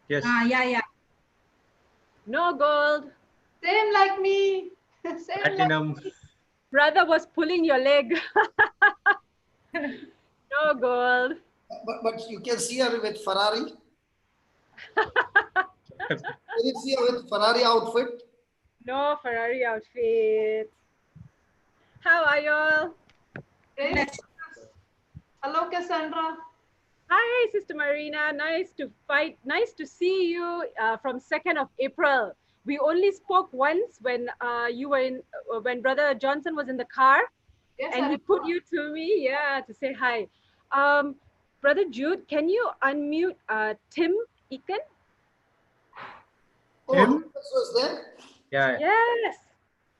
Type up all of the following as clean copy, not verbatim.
Yes. Yeah. No gold. Same like me. Same Platinum. like me. Brother was pulling your leg. No gold. But you can see her with Ferrari. Can you see her with Ferrari outfit? No Ferrari outfit. How are y'all? Praise Jesus. Hello, Cassandra. Hi, Sister Marina. Nice to see you from 2nd of April. We only spoke once when you were in when Brother Johnson was in the car, Yes, and he put you to me, yeah, to say hi. Brother Jude, can you unmute Tim Eakin? Oh, Tim? Lucas was there. Yeah. Yes.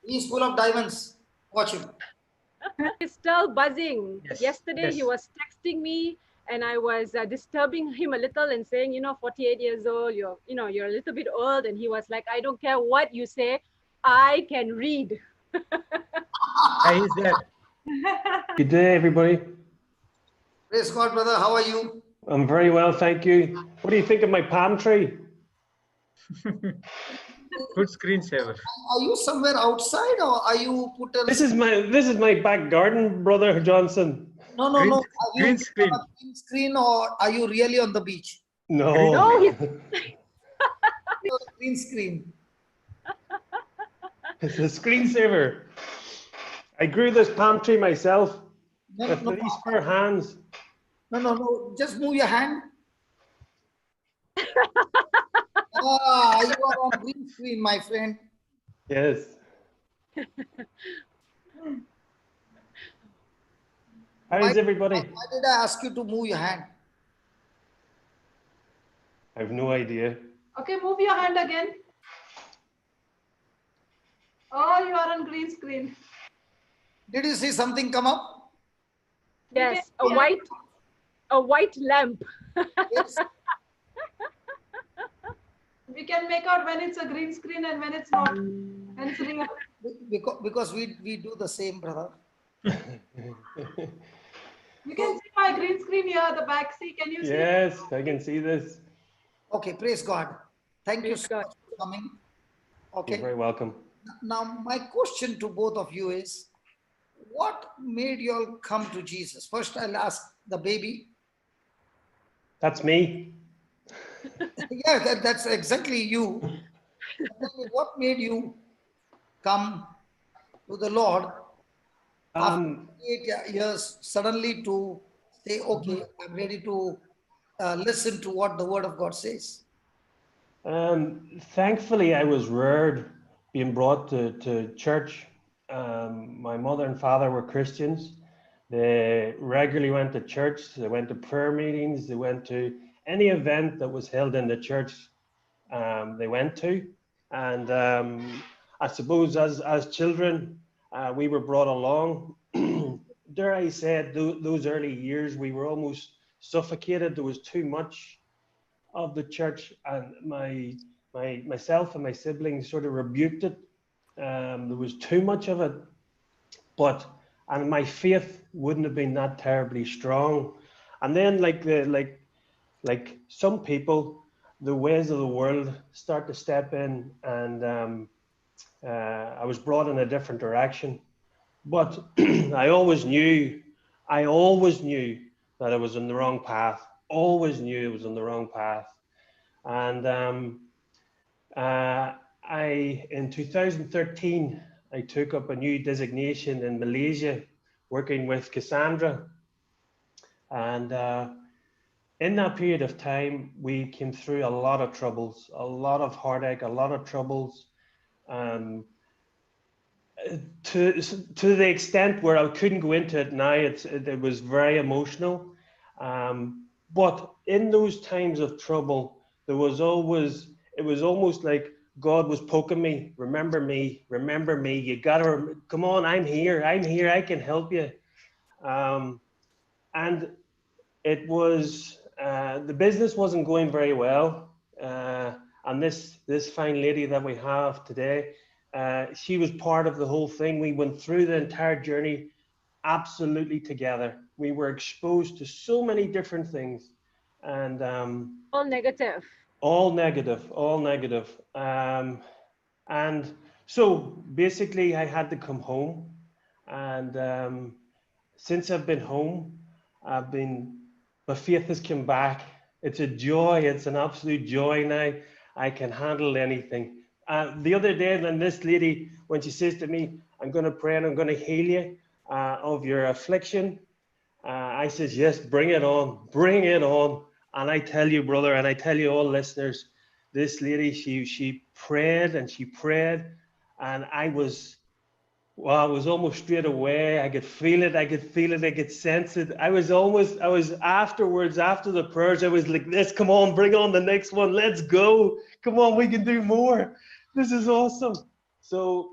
He's full of diamonds. Watch him. He's still buzzing. Yes. Yesterday he Yes. was texting me, and I was disturbing him a little and saying, 48 years old, you're a little bit old. And he was like, I don't care what you say, I can read. Yeah, he's there. Good day, everybody. Praise God, brother. How are you? I'm very well, thank you. What do you think of my palm tree? Good screensaver. Are you somewhere outside or are you put a... This is my back garden, Brother Johnson. No. Green- Are you green put screen. on a green screen or are you really on the beach? No. No, he's Green screen. It's a screensaver. I grew this palm tree myself No. with these bare hands. No. Just move your hand. Ah, you are on green screen, my friend. Yes. How is everybody? Why did I ask you to move your hand? I have no idea. Okay, move your hand again. Oh, you are on green screen. Did you see something come up? yes, a white lamp. Yes. We can make out when it's a green screen and when it's not. When it's real. Because we do the same, brother. You can see my green screen here, the back. See, can you see? Yes, I can see this. Okay, praise God. Thank you Praise so God. much for coming. You're Okay. very welcome. Now, my question to both of you is, what made you all come to Jesus? First, I'll ask the baby. That's me. Yeah, that's exactly you. What made you come to the Lord after 8 years suddenly to say, okay, I'm ready to listen to what the Word of God says? Thankfully, I was reared, being brought to church. My mother and father were Christians. They regularly went to church. They went to prayer meetings. They went to any event that was held in the church. They went to, and I suppose as children, we were brought along. Dare I say, those early years, we were almost suffocated. There was too much of the church, and myself and my siblings sort of rebuked it. There was too much of it, and my faith wouldn't have been that terribly strong. And then, like some people, the ways of the world start to step in, and I was brought in a different direction. But I always knew that I was on the wrong path. Always knew it was on the wrong path. And in 2013, I took up a new designation in Malaysia, working with Cassandra. And in that period of time, we came through a lot of troubles, a lot of heartache, a lot of troubles. To the extent where I couldn't go into it now, it was very emotional. But in those times of trouble, it was almost like God was poking me. Remember me. You gotta come on. I'm here. I can help you. And it was the business wasn't going very well. And this fine lady that we have today, she was part of the whole thing. We went through the entire journey absolutely together. We were exposed to so many different things, and All negative. All negative, all negative. And so basically I had to come home, and since I've been home, my faith has come back. It's a joy, it's an absolute joy now. I can handle anything. The other day, then this lady, when she says to me, I'm going to pray and I'm going to heal you of your affliction, I says, yes, bring it on, bring it on. And I tell you, brother, and I tell you all listeners, this lady, she prayed and she prayed, and I was almost straight away. I could feel it, I could feel it, I could sense it. I was afterwards, after the prayers, I was like this, come on, bring on the next one, let's go. Come on, we can do more. This is awesome. So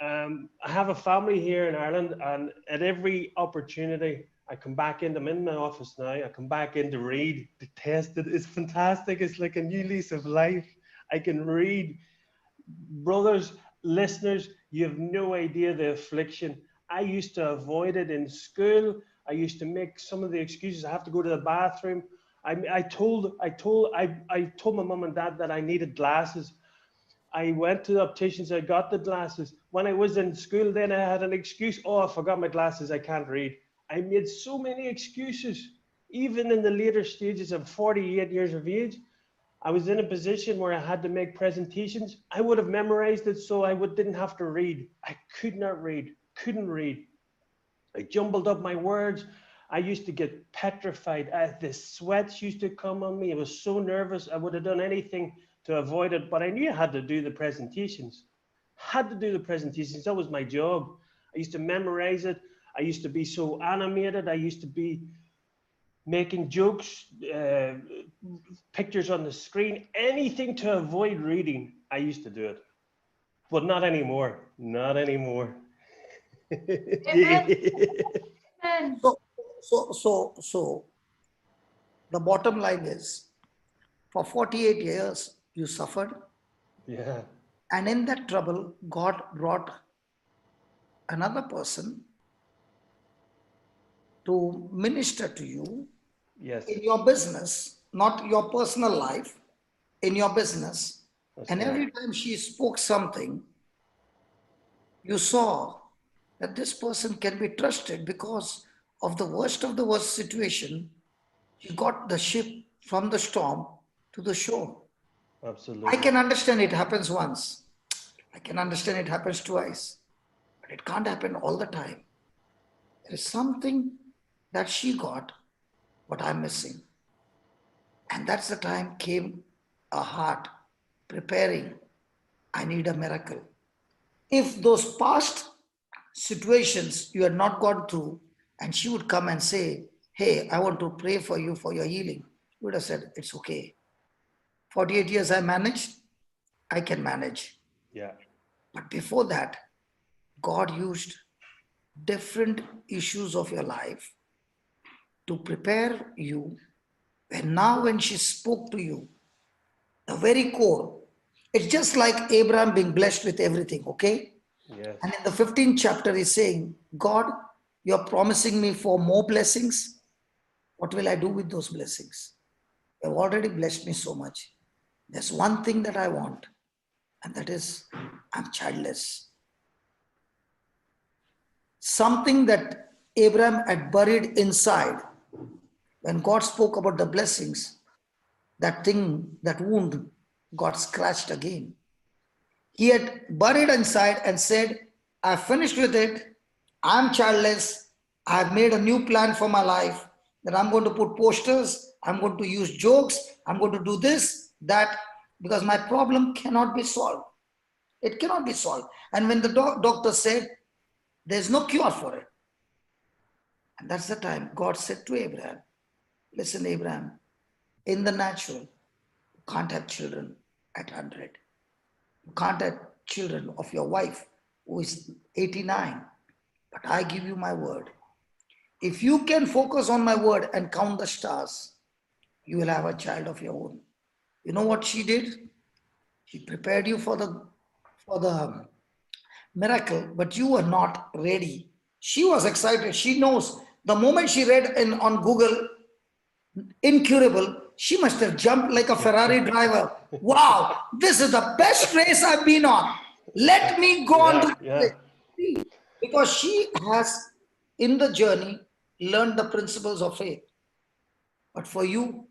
I have a family here in Ireland, and at every opportunity, I come back in, I'm in my office now, I come back in to read, to test it. It's fantastic. It's like a new lease of life. I can read. Brothers, listeners, you have no idea the affliction. I used to avoid it in school. I used to make some of the excuses. I have to go to the bathroom. I told my mom and dad that I needed glasses. I went to the opticians, I got the glasses. When I was in school, then I had an excuse. Oh, I forgot my glasses, I can't read. I made so many excuses. Even in the later stages of 48 years of age, I was in a position where I had to make presentations. I would have memorized it so didn't have to read. I could not read, couldn't read. I jumbled up my words. I used to get petrified. The sweats used to come on me. I was so nervous. I would have done anything to avoid it, but I knew I had to do the presentations. Had to do the presentations. That was my job. I used to memorize it. I used to be so animated. I used to be making jokes, pictures on the screen, anything to avoid reading. I used to do it, but not anymore. Not anymore. Amen. Amen. So the bottom line is, for 48 years, you suffered. Yeah. And in that trouble, God brought another person to minister to you Yes. in your business, not your personal life, in your business. That's And right. every time she spoke something, you saw that this person can be trusted because of the worst situation. She got the ship from the storm to the shore. Absolutely. I can understand it happens once. I can understand it happens twice. But it can't happen all the time. There is something that she got, what I'm missing. And that's the time came a heart preparing, I need a miracle. If those past situations you had not gone through, and she would come and say, hey, I want to pray for you for your healing, you would have said, it's okay. 48 years I managed, I can manage. Yeah. But before that, God used different issues of your life to prepare you. And now when she spoke to you, the very core, it's just like Abraham being blessed with everything, okay? Yes. And in the 15th chapter, he's saying, God, you're promising me for more blessings. What will I do with those blessings? You've already blessed me so much. There's one thing that I want, and that is, I'm childless. Something that Abraham had buried inside. When God spoke about the blessings, that thing, that wound got scratched again. He had buried inside and said, I finished with it. I'm childless. I've made a new plan for my life, that I'm going to put posters. I'm going to use jokes. I'm going to do this, that, because my problem cannot be solved. It cannot be solved. And when the doctor said, there's no cure for it. And that's the time God said to Abraham, listen, Abraham, in the natural, you can't have children at 100. You can't have children of your wife who is 89. But I give you my word. If you can focus on my word and count the stars, you will have a child of your own. You know what she did? She prepared you for the miracle, but you were not ready. She was excited. She knows the moment she read on Google, incurable, she must have jumped like a Ferrari driver. Wow, this is the best race I've been on. Let me go on to Yeah. this. Because she has, in the journey, learned the principles of faith. But for you,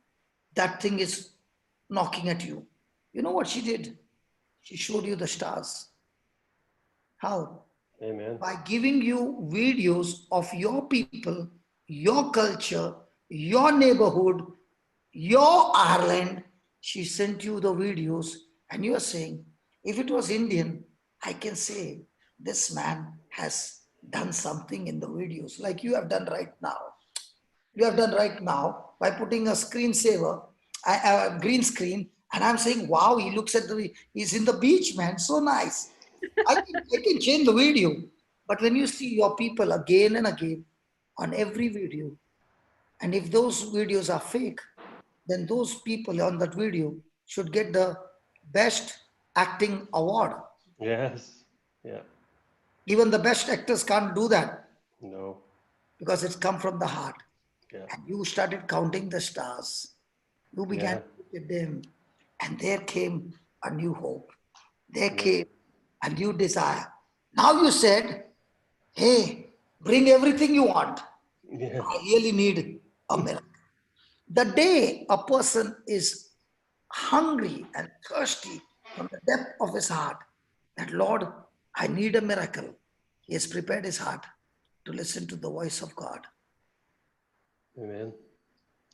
that thing is knocking at you. You know what she did? She showed you the stars. How? Amen. By giving you videos of your people, your culture, your neighborhood, your Ireland. She sent you the videos, and you are saying, if it was Indian, I can say this man has done something in the videos, like you have done right now. You have done right now by putting a screensaver, a green screen, and I'm saying, wow, he looks at he's in the beach, man, so nice. I can change the video. But when you see your people again and again on every video, and if those videos are fake, then those people on that video should get the best acting award. Yes. Yeah. Even the best actors can't do that No. because it's come from the heart. Yeah. And you started counting the stars. You began to look at them, and there came a new hope. There came a new desire. Now you said, hey, bring everything you want. Yeah. I really need a miracle. The day a person is hungry and thirsty from the depth of his heart, that Lord, I need a miracle. He has prepared his heart to listen to the voice of God. Amen.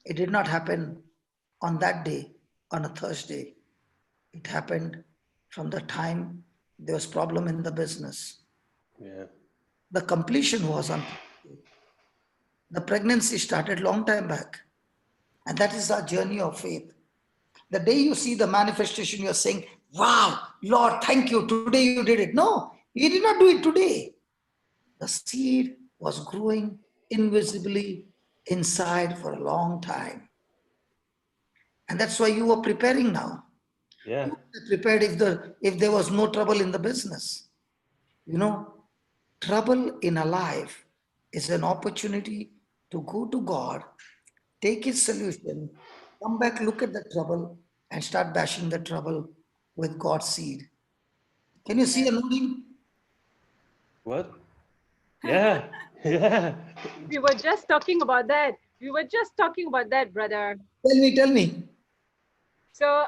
It did not happen on that day, on a Thursday. It happened from the time there was problem in the business. Yeah. The completion was on Thursday. The pregnancy started long time back. And that is our journey of faith. The day you see the manifestation, you're saying, wow, Lord, thank you. Today you did it. No, you did not do it today. The seed was growing invisibly inside for a long time. And that's why you are preparing now. Yeah. You were prepared if there was no trouble in the business. You know, trouble in a life is an opportunity to go to God, take his solution, come back, look at the trouble, and start bashing the trouble with God's seed. Can you see a nodding? What? Yeah. Yeah. We were just talking about that. We were just talking about that, brother. Tell me. So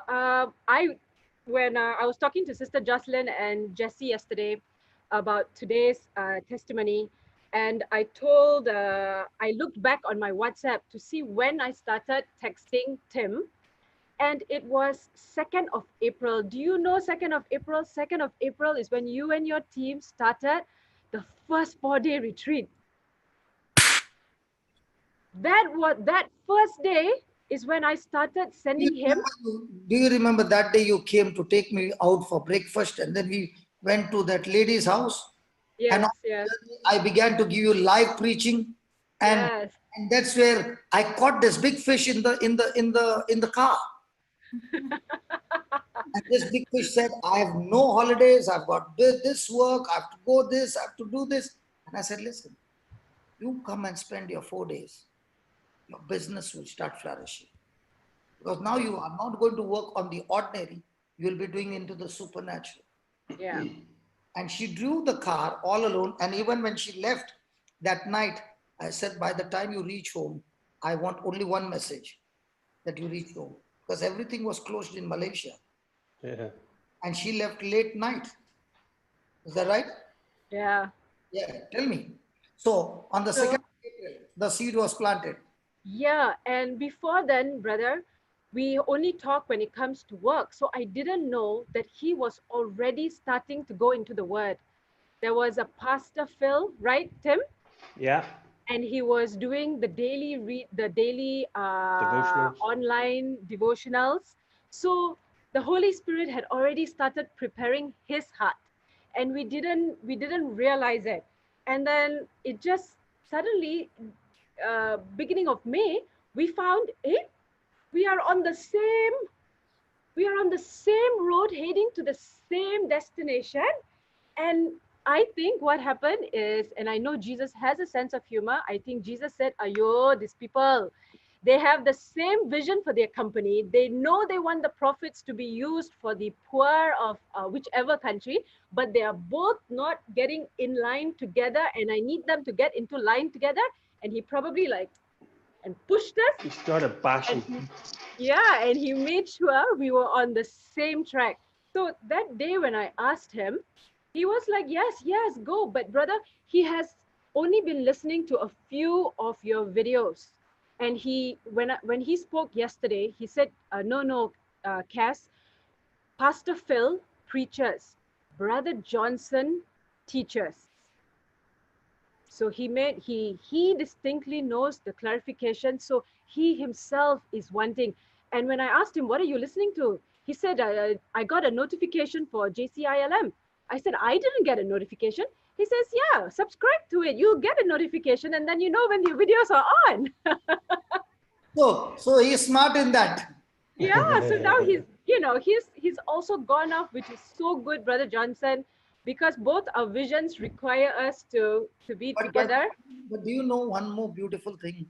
when I was talking to Sister Jocelyn and Jesse yesterday about today's testimony, and I looked back on my WhatsApp to see when I started texting Tim, and it was 2nd of April. Do you know 2nd of April? 2nd of April is when you and your team started the first 4-day retreat. That first day is when I started sending him. Do you remember that day you came to take me out for breakfast, and then we went to that lady's house? Yes, And yes. I began to give you live preaching, and Yes. and that's where I caught this big fish in the car. And this big fish said, I have no holidays, I've got this work, I have to go this, I have to do this. And I said, listen, you come and spend your 4 days, your business will start flourishing. Because now you are not going to work on the ordinary, you will be doing into the supernatural. Yeah. And she drove the car all alone. And even when she left that night, I said, by the time you reach home, I want only one message, that you reach home. Because everything was closed in Malaysia. Yeah. And she left late night. Is that right? Yeah. Yeah, tell me. So on the 2nd of April, the seed was planted. Yeah. And before then, brother, we only talk when it comes to work. So I didn't know that he was already starting to go into the word. There was a Pastor Phil, right, Tim? Yeah. And he was doing the daily Devotionals. online devotionals. So the Holy Spirit had already started preparing his heart, and we didn't realize it. And then it just suddenly, beginning of May, we found it. We are on the same road, heading to the same destination. And I think what happened is, and I know Jesus has a sense of humor, I think Jesus said, ayo, these people, They have the same vision for their company. They know they want the profits to be used for the poor of whichever country, but they are both not getting in line together, and I need them to get into line together. And he probably like and pushed us. You started bashing. And he made sure we were on the same track. So that day when I asked him, he was like, yes, go. But brother, he has only been listening to a few of your videos. And when he spoke yesterday, he said, Cass, Pastor Phil preaches, Brother Johnson teaches. So he distinctly knows the clarification. So he himself is wanting. And when I asked him, what are you listening to? He said, I got a notification for JCILM. I said, I didn't get a notification. He says, yeah, subscribe to it. You'll get a notification and then you know when the videos are on. So he's smart in that. Yeah, so now he's also gone off, which is so good, Brother Johnson, because both our visions require us to be together. But do you know one more beautiful thing?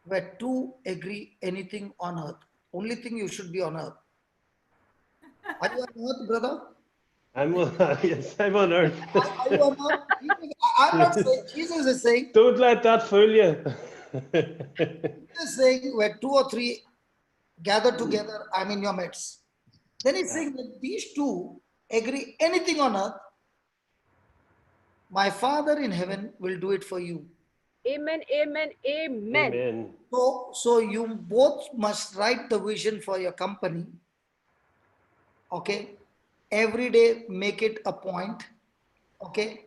Where two agree anything on earth. Only thing you should be on earth. Are you on earth, brother? Yes, I'm on earth. Are you on earth? I'm not saying, Jesus is saying. Don't let that fool you. Jesus is saying where two or three gather together, I'm in your midst. Then he's saying that these two agree anything on earth, my Father in heaven will do it for you. Amen, amen, amen. Amen. So you both must write the vision for your company. Okay. Every day make it a point. Okay.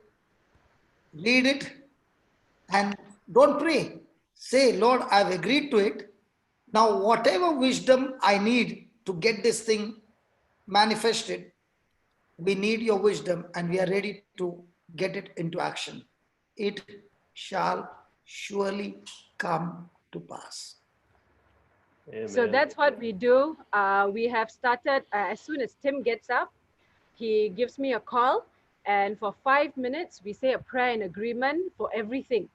Read it and don't pray. Say, Lord, I've agreed to it. Now, whatever wisdom I need to get this thing manifested, we need your wisdom and we are ready to get it into action. It shall surely come to pass. Amen. So that's what we do. We have started as soon as Tim gets up, he gives me a call, and for 5 minutes, we say a prayer in agreement for everything,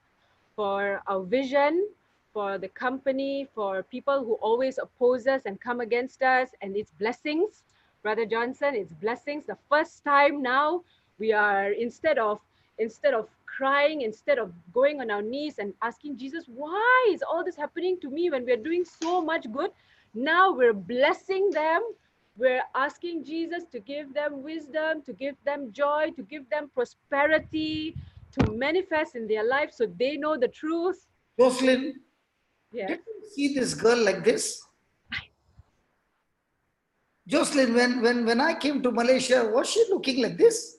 for our vision, for the company, for people who always oppose us and come against us, and it's blessings. Brother Johnson, it's blessings. The first time now, we are, instead of crying, instead of going on our knees and asking Jesus, why is all this happening to me when we're doing so much good? Now we're blessing them. We're asking Jesus to give them wisdom, to give them joy, to give them prosperity, to manifest in their life so they know the truth. Jocelyn, Yeah. did you see this girl like this? Jocelyn, when I came to Malaysia, was she looking like this?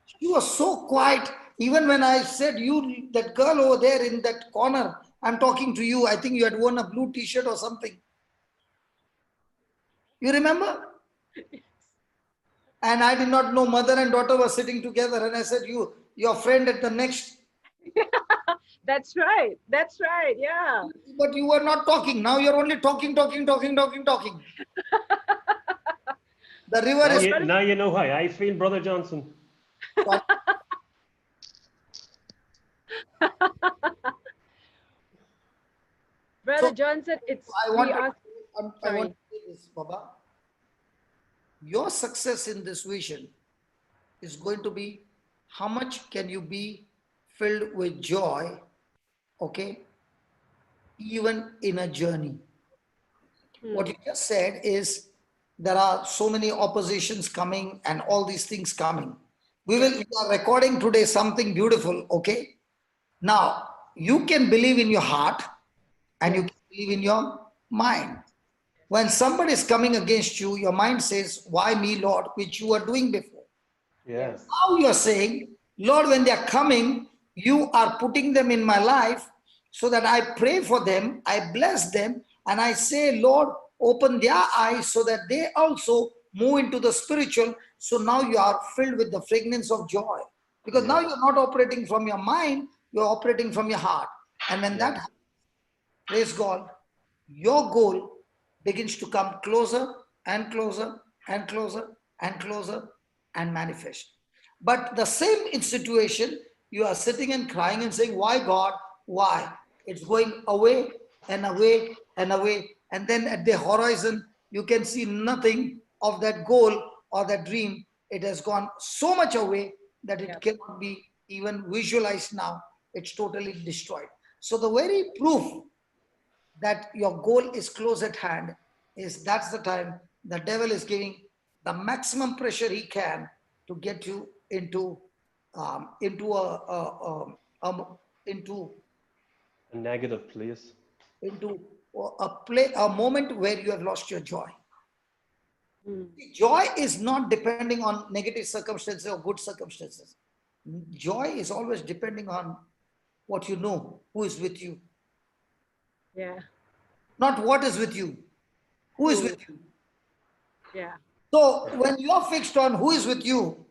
She was so quiet. Even when I said, you, that girl over there in that corner, I'm talking to you. I think you had worn a blue t-shirt or something. You remember? And I did not know mother and daughter were sitting together. And I said, your friend at the next. That's right. That's right. Yeah. But you were not talking. Now you're only talking. The river is... Now you know how I feel, Brother Johnson. Brother Johnson, it's... I want to Sorry. say this, Baba. Your success in this vision is going to be how much can you be filled with joy, okay, even in a journey. What you just said is there are so many oppositions coming and all these things coming. We are recording today something beautiful, okay? Now, you can believe in your heart and you can believe in your mind. When somebody is coming against you, your mind says, why me, Lord, which you were doing before. Yes. Now you are saying, Lord, when they are coming, you are putting them in my life so that I pray for them, I bless them, and I say, Lord, open their eyes so that they also move into the spiritual. So now you are filled with the fragrance of joy. Because now you're not operating from your mind, you're operating from your heart. And when that happens, praise God, your goal begins to come closer and closer and closer and closer and manifest. But the same situation, you are sitting and crying and saying, why God? Why? It's going away and away and away. And then at the horizon, you can see nothing of that goal or that dream. It has gone so much away that it Yep. cannot be even visualized now. It's totally destroyed. So the very proof that your goal is close at hand is that's the time the devil is giving the maximum pressure he can to get you into into A negative place. into a moment where you have lost your joy. Mm. Joy is not depending on negative circumstances or good circumstances. Joy is always depending on what you know, who is with you, Yeah. not what is with you, who is with you. Yeah. So when you are fixed on who is with you,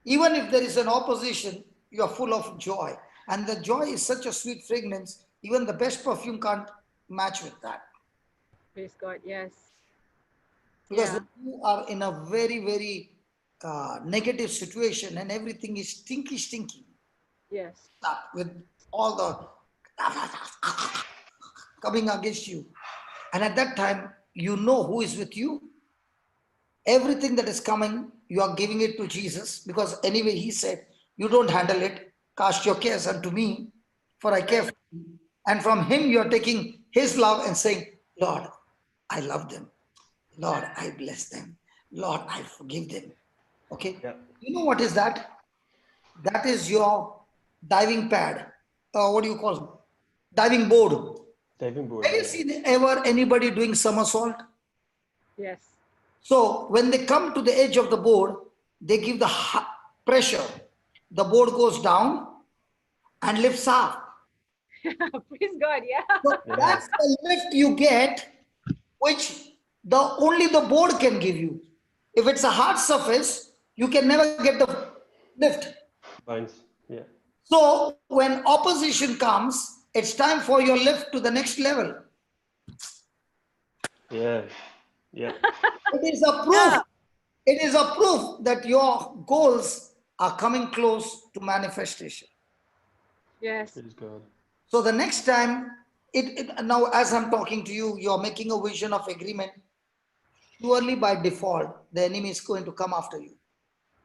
even if there is an opposition, you are full of joy. And the joy is such a sweet fragrance, even the best perfume can't match with that. Praise God. Yes. Because Yeah. when you are in a very, very negative situation and everything is stinky, Yes. with all the coming against you. And at that time, you know who is with you. Everything that is coming, you are giving it to Jesus because anyway, he said, you don't handle it. Cast your cares unto me, for I care for you. And from him, you are taking his love and saying, Lord, I love them. Lord, I bless them. Lord, I forgive them. Okay. Yeah. You know what is that? That is your diving pad. What do you call it? Diving board. Diving board. Have you Yeah. seen ever anybody doing somersault? Yes. So when they come to the edge of the board, they give the pressure. The board goes down and lifts up. Praise God. Yeah. So Yeah. that's the lift you get, which only the board can give you. If it's a hard surface, you can never get the lift. Bounce. Yeah. So when opposition comes, it's time for your lift to the next level. Yeah. Yeah. It is a proof. It is a proof that your goals are coming close to manifestation. Yes. Praise God. So the next time, now as I'm talking to you, you're making a vision of agreement. Surely by default, the enemy is going to come after you.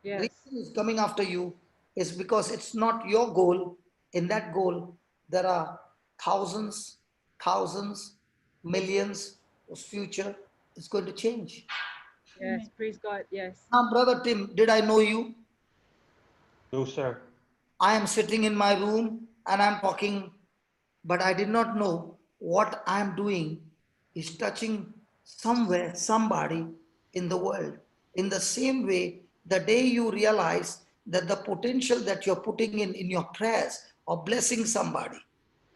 The Yes. reason he's coming after you is because it's not your goal. In that goal, there are thousands, millions whose future is going to change. Yes. Praise God. Yes. Now, Brother Tim, did I know you? No, sir. I am sitting in my room and I'm talking, but I did not know what I am doing is touching somewhere, somebody in the world. In the same way, the day you realize that the potential that you're putting in your prayers or blessing somebody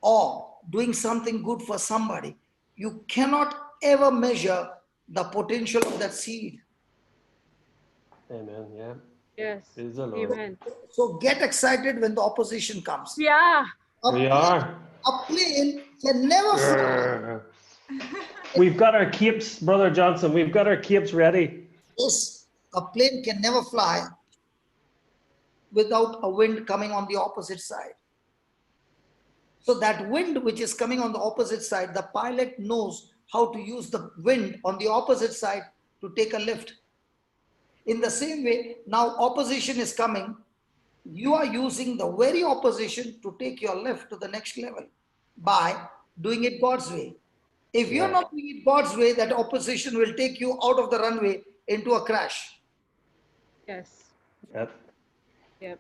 or doing something good for somebody, you cannot ever measure the potential of that seed. Amen. Yeah. Yes. Praise the Lord. Amen. So get excited when the opposition comes. Yeah. We are. A plane can never fly. We've got our capes, Brother Johnson. We've got our capes ready. Yes, a plane can never fly without a wind coming on the opposite side. So that wind which is coming on the opposite side, the pilot knows how to use the wind on the opposite side to take a lift. In the same way, now opposition is coming. You are using the very opposition to take your lift to the next level by doing it God's way. If you're Yeah. not doing it God's way, that opposition will take you out of the runway into a crash. Yes. Yep. Yep.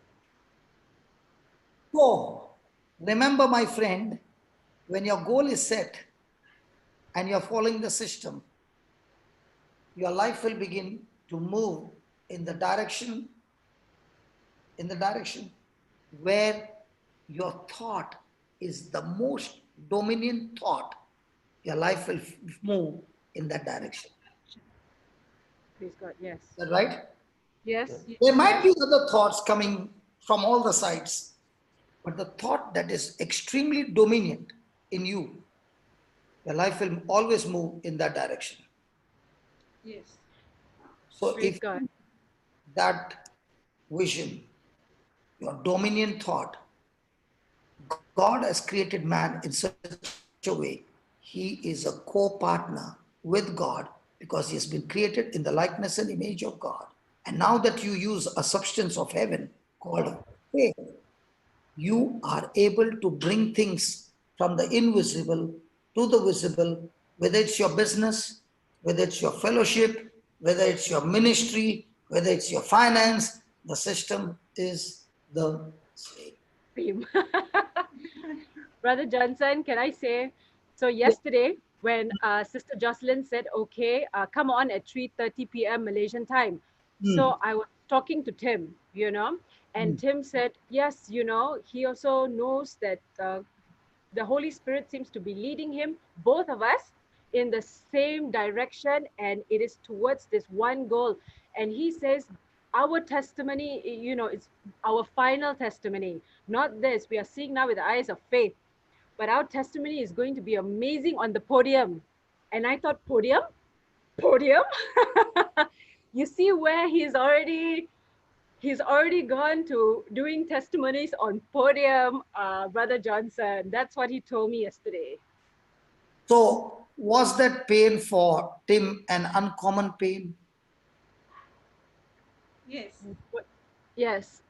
So, remember, my friend, when your goal is set and you're following the system, your life will begin to move in the direction where your thought is the most dominant thought. Your life will move in that direction. Praise God. Yes. Is that right? Yes. There might be other thoughts coming from all the sides, but the thought that is extremely dominant in you, your life will always move in that direction. Yes. So Praise if God. that vision, your dominant thought, God has created man in such a way he is a co-partner with God because he has been created in the likeness and image of God. And now that you use a substance of heaven called faith, you are able to bring things from the invisible to the visible, whether it's your business, whether it's your fellowship, whether it's your ministry, whether it's your finance, the system is the same. Same. Brother Johnson, can I say, so yesterday when Sister Jocelyn said, okay, come on at 3:30 p.m. Malaysian time. So I was talking to Tim, you know, and Tim said, yes, you know, he also knows that the Holy Spirit seems to be leading him, both of us, in the same direction, and it is towards this one goal. And he says, our testimony, you know, it's our final testimony, not this. We are seeing now with the eyes of faith, but our testimony is going to be amazing on the podium. And I thought, podium? Podium? You see where he's already gone to doing testimonies on podium, Brother Johnson. That's what he told me yesterday. So was that pain for Tim an uncommon pain? Yes. Yes.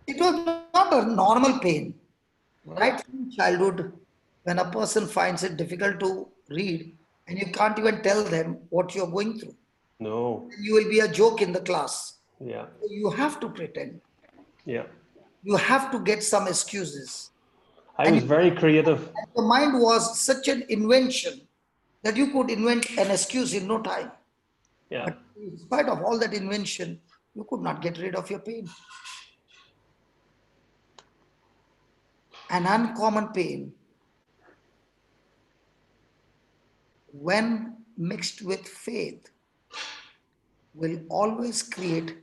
It was not a normal pain. Right from childhood, when a person finds it difficult to read and you can't even tell them what you're going through, No. you will be a joke in the class. Yeah. You have to pretend. Yeah. You have to get some excuses. I was very creative. The mind was such an invention that you could invent an excuse in no time. Yeah. But in spite of all that invention, you could not get rid of your pain. An uncommon pain, when mixed with faith, will always create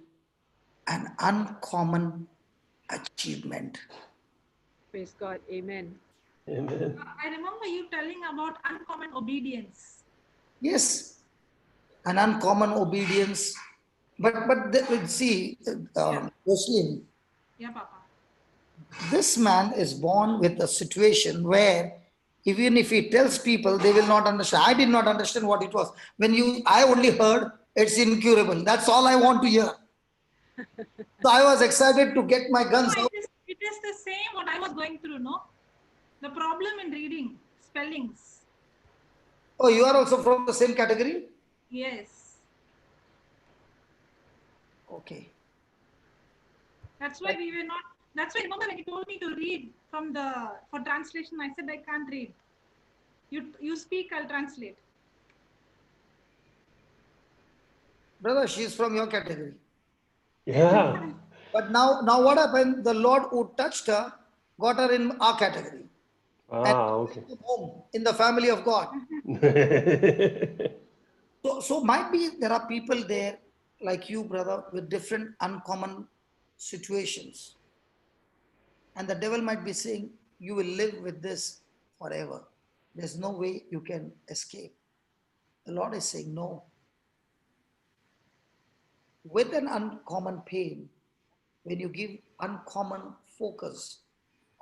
an uncommon achievement. Praise God. Amen. Amen. I remember you telling about uncommon obedience. Yes, an uncommon obedience. But see, Muslim, Yeah, Papa. this man is born with a situation where even if he tells people, they will not understand. I did not understand what it was. I only heard it's incurable. That's all I want to hear. So I was excited to get my guns No, out. it is the same what I was going through, no? The problem in reading, spellings. Oh, you are also from the same category? Yes. Okay. That's why we were not, that's why remember when you told me to read for translation, I said I can't read. You speak, I'll translate. Brother, she's from your category. Yeah. But now what happened? The Lord who touched her got her in our category. Okay. Home in the family of God. So might be there are people there like you, brother, with different uncommon situations. And the devil might be saying, you will live with this forever. There's no way you can escape. The Lord is saying, no. With an uncommon pain, when you give uncommon focus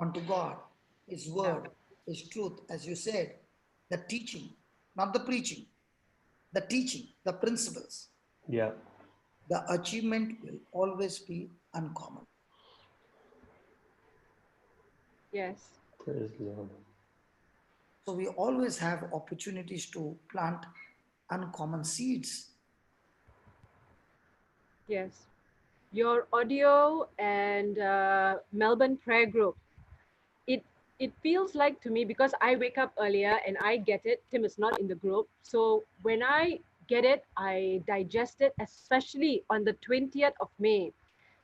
onto God, His word, His truth, as you said, the teaching, not the preaching, the teaching, the principles, Yeah. the achievement will always be uncommon. Yes. Praise the Lord. So we always have opportunities to plant uncommon seeds. Yes. Your audio and Melbourne prayer group, it feels like to me, because I wake up earlier and I get it. Tim is not in the group. So when I get it, I digest it, especially on the 20th of May.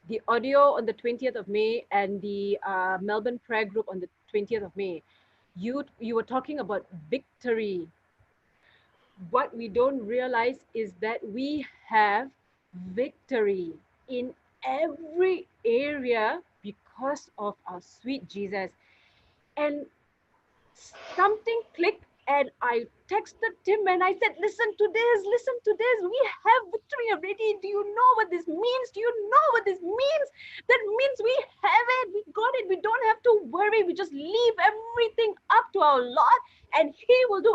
The audio on the 20th of May and the Melbourne prayer group on the 20th of May. You were talking about victory. What we don't realize is that we have victory in every area because of our sweet Jesus. And something clicked, and I texted Tim and I said, listen to this. We have victory already. Do you know what this means? Do you know what this means? That means we have it. We got it. We don't have to worry. We just leave everything up to our Lord, and He will do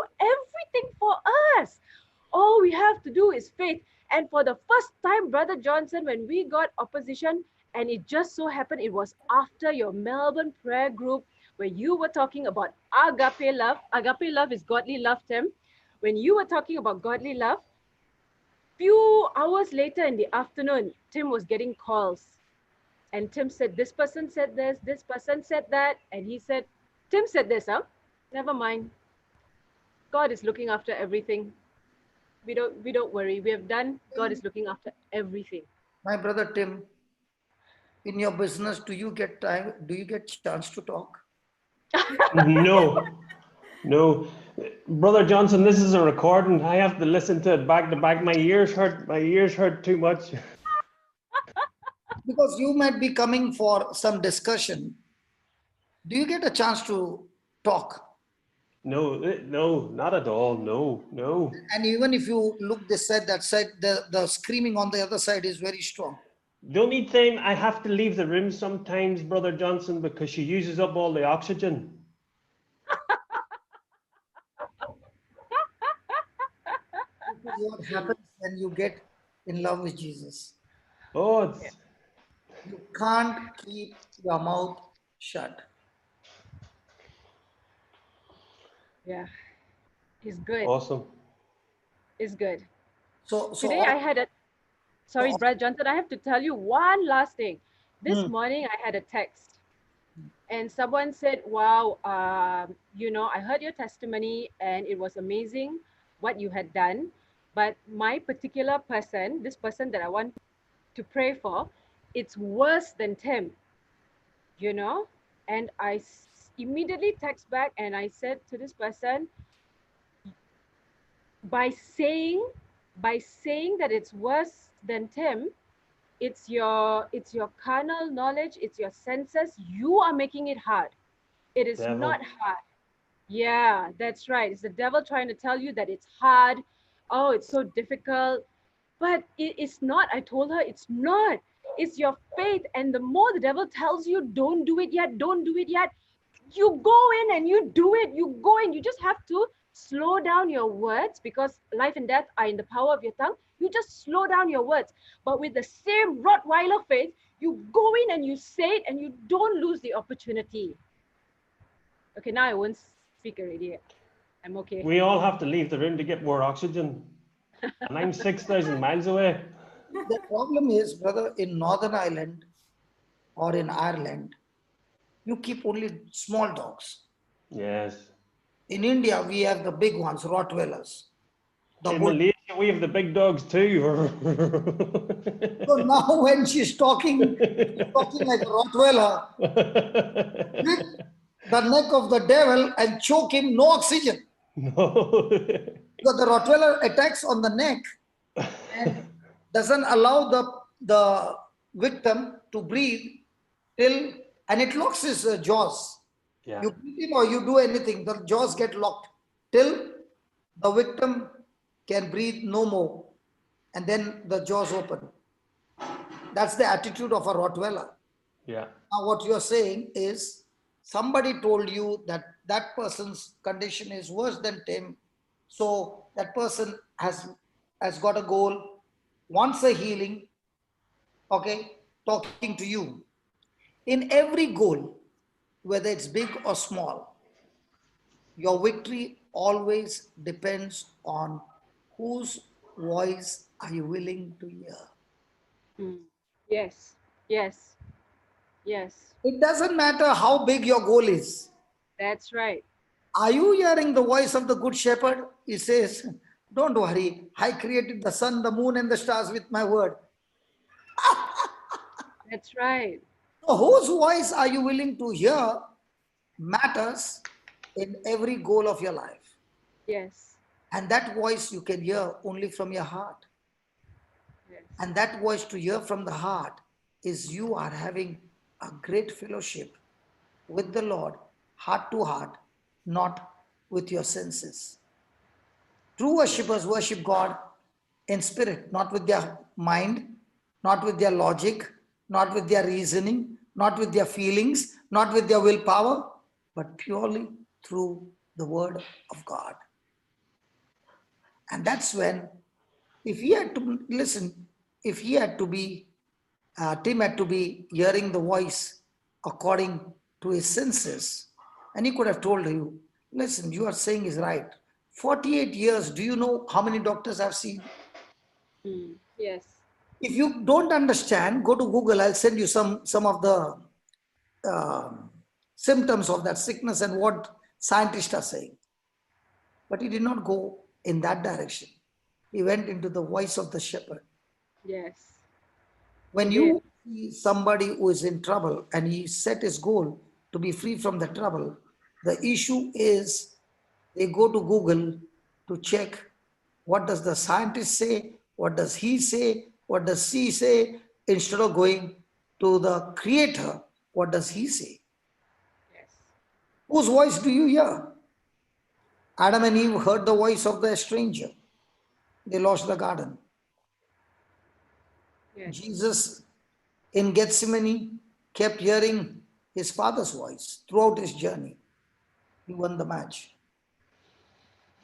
the first time, Brother Johnson, when we got opposition, and it just so happened it was after your Melbourne prayer group where you were talking about agape love. Agape love is godly love, Tim. When you were talking about godly love, few hours later in the afternoon, Tim was getting calls. And Tim said, this person said this person said that. And he said, Tim said this, huh? Never mind. God is looking after everything. We don't worry. We have done. God is looking after everything. My brother Tim, in your business, do you get time? Do you get chance to talk? No, no. Brother Johnson, this is a recording. I have to listen to it back to back. My ears hurt. My ears hurt too much. Because you might be coming for some discussion. Do you get a chance to talk? No, no, not at all. No, no. And even if you look this side, that side, the screaming on the other side is very strong. The only time I have to leave the room sometimes, Brother Johnson, because she uses up all the oxygen. What happens when you get in love with Jesus? Oh, it's You can't keep your mouth shut. Yeah, he's good. awesome. It's good. So Today I had a, sorry, Brad Johnson, I have to tell you one last thing. This morning I had a text and someone said, wow, you know, I heard your testimony and it was amazing what you had done. But my particular person, this person that I want to pray for, it's worse than Tim, you know? And I immediately text back and I said to this person, by saying that it's worse than Tim, it's your carnal knowledge, it's your senses, you are making it hard. It is Devil. not hard. Yeah, that's right. It's the devil trying to tell you that it's hard. Oh, it's so difficult. But it is not. I told her it's not. It's your faith. And the more the devil tells you, don't do it yet, don't do it yet, you go in and you do it. You go in. You just have to slow down your words because life and death are in the power of your tongue. You just slow down your words. But with the same Rottweiler faith, you go in and you say it and you don't lose the opportunity. Okay, now I won't speak already. I'm okay. We all have to leave the room to get more oxygen. And I'm 6,000 miles away. the problem is, brother, in Northern Ireland or in Ireland, you keep only small dogs. Yes. In India, we have the big ones, Rottweilers. In Malaysia, we have the big dogs too. So now when she's talking like a Rottweiler, grip the neck of the devil and choke him, no oxygen. No. Because the Rottweiler attacks on the neck and doesn't allow the victim to breathe till, and it locks his jaws. Yeah. You beat him or you do anything, the jaws get locked till the victim can breathe no more, and then the jaws open. That's the attitude of a Rottweiler. Yeah. Now what you're saying is somebody told you that that person's condition is worse than Tim. So that person has got a goal, wants a healing, okay, talking to you. In every goal, whether it's big or small, your victory always depends on whose voice are you willing to hear. Yes, yes, yes. It doesn't matter how big your goal is. That's right. Are you hearing the voice of the good shepherd? He says, don't worry, I created the sun, the moon, and the stars with my word. That's right. So whose voice are you willing to hear matters in every goal of your life. Yes. And that voice you can hear only from your heart. Yes. And that voice to hear from the heart is you are having a great fellowship with the Lord, heart to heart, not with your senses. True worshippers worship God in spirit, not with their mind, not with their logic, not with their reasoning, not with their feelings, not with their willpower, but purely through the word of God. And that's when if he had to listen, if he had to be, Tim had to be hearing the voice according to his senses, and he could have told you, listen, you are saying is right. 48 years, do you know how many doctors I've seen? Yes. If you don't understand, go to Google. I'll send you some of the symptoms of that sickness and what scientists are saying. But he did not go in that direction. He went into the voice of the shepherd. Yes. When He did. you see somebody who is in trouble and he set his goal to be free from the trouble, the issue is they go to Google to check what does the scientist say, what does he say, what does she say, instead of going to the creator, what does he say? Yes. Whose voice do you hear? Adam and Eve heard the voice of the stranger. They lost the garden. Yes. Jesus in Gethsemane kept hearing his father's voice throughout his journey. He won the match.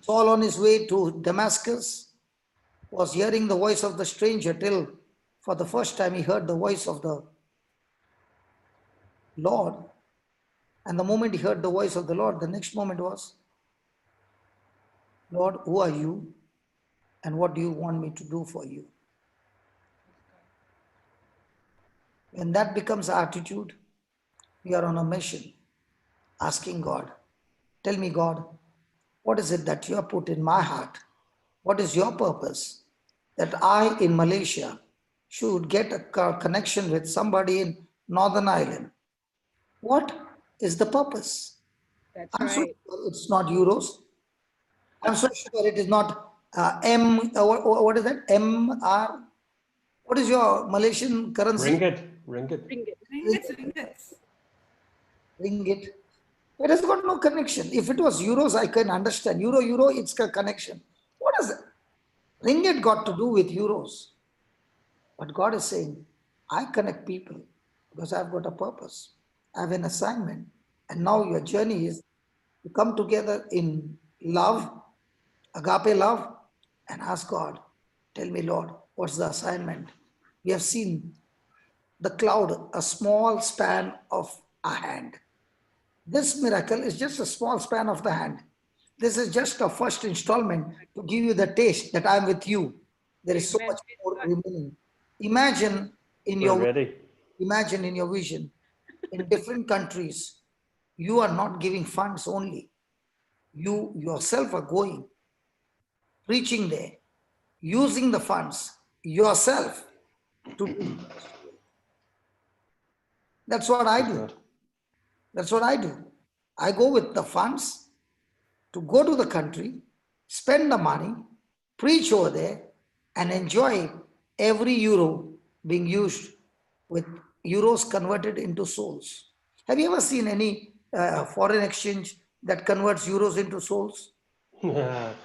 Saul on his way to Damascus was hearing the voice of the stranger till for the first time he heard the voice of the Lord. And the moment he heard the voice of the Lord, the next moment was, Lord, who are you? And what do you want me to do for you? When that becomes our attitude, we are on a mission, asking God, tell me, God, what is it that you have put in my heart? What is your purpose? That I in Malaysia should get a connection with somebody in Northern Ireland. What is the purpose? That's I'm so right. sure it's not euros. I'm so sure it is not what is that? MR? What is your Malaysian currency? Ringgit, ringgit. Ringgits. Ringgit. It has got no connection. If it was euros, I can understand. Euro, it's a connection. What is it? Ringgit got to do with euros. But God is saying, I connect people because I've got a purpose. I have an assignment. And now your journey is to come together in love, agape love, and ask God, tell me, Lord, what's the assignment? We have seen the cloud, a small span of a hand. This miracle is just a small span of the hand. This is just a first installment to give you the taste that I'm with you. There is so Amen. much more remaining. Imagine in We're your ready. imagine in your vision, in different countries, you are not giving funds only. You yourself are going, preaching there, using the funds yourself to do. That's what I Praise do. God. That's what I do. I go with the funds to go to the country, spend the money, preach over there, and enjoy every euro being used with euros converted into souls. Have you ever seen any foreign exchange that converts euros into souls? It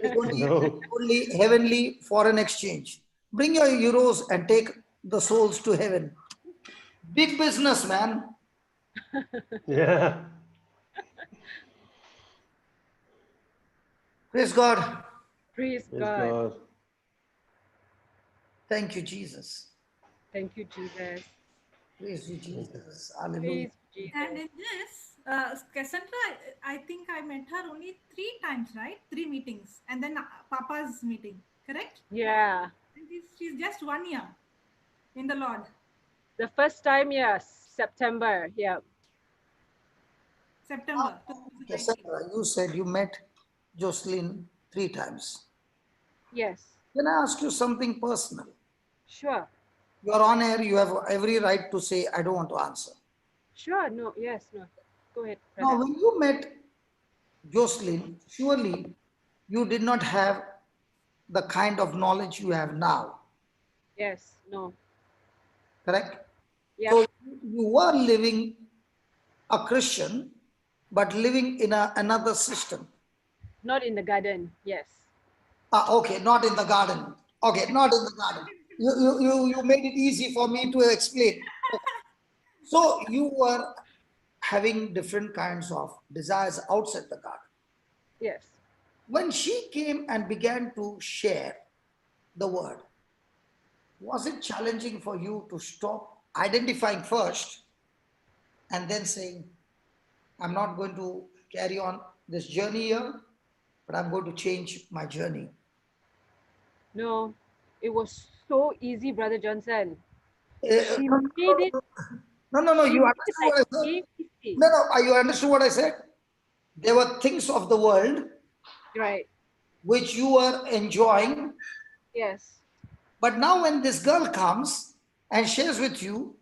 is No. only heavenly foreign exchange. Bring your euros and take the souls to heaven. Big business, man. Yeah. Praise God. Praise Praise God. God. Thank you, Jesus. Thank you, Jesus. Praise you, Jesus. Hallelujah. Praise Jesus. And in this, Cassandra, I think I met her only 3 times, right? 3 meetings. And then Papa's meeting, correct? Yeah. And she's just 1 year in the Lord. The first time, yes, September. Yeah. September 2019. Cassandra, you said you met Jocelyn 3 times. Yes. Can I ask you something personal? Sure. You are on air, you have every right to say, I don't want to answer. Sure. No. Yes. No. Go ahead. Now, Brother. when you met Jocelyn, surely you did not have the kind of knowledge you have now, Yes. No. correct? Yep. So you were living a Christian, but living in another system. Not in the garden. Yes. Okay, not in the garden. Okay, not in the garden. You made it easy for me to explain. So you were having different kinds of desires outside the garden. Yes. When she came and began to share the word. Was it challenging for you to stop identifying first and then saying, I'm not going to carry on this journey here, but I'm going to change my journey? No, it was so easy, Brother Johnson. She No, made it, no, she you made it understood like what I said? ABC. No, you understood what I said? There were things of the world Right. which you were enjoying, Yes. but now when this girl comes and shares with you,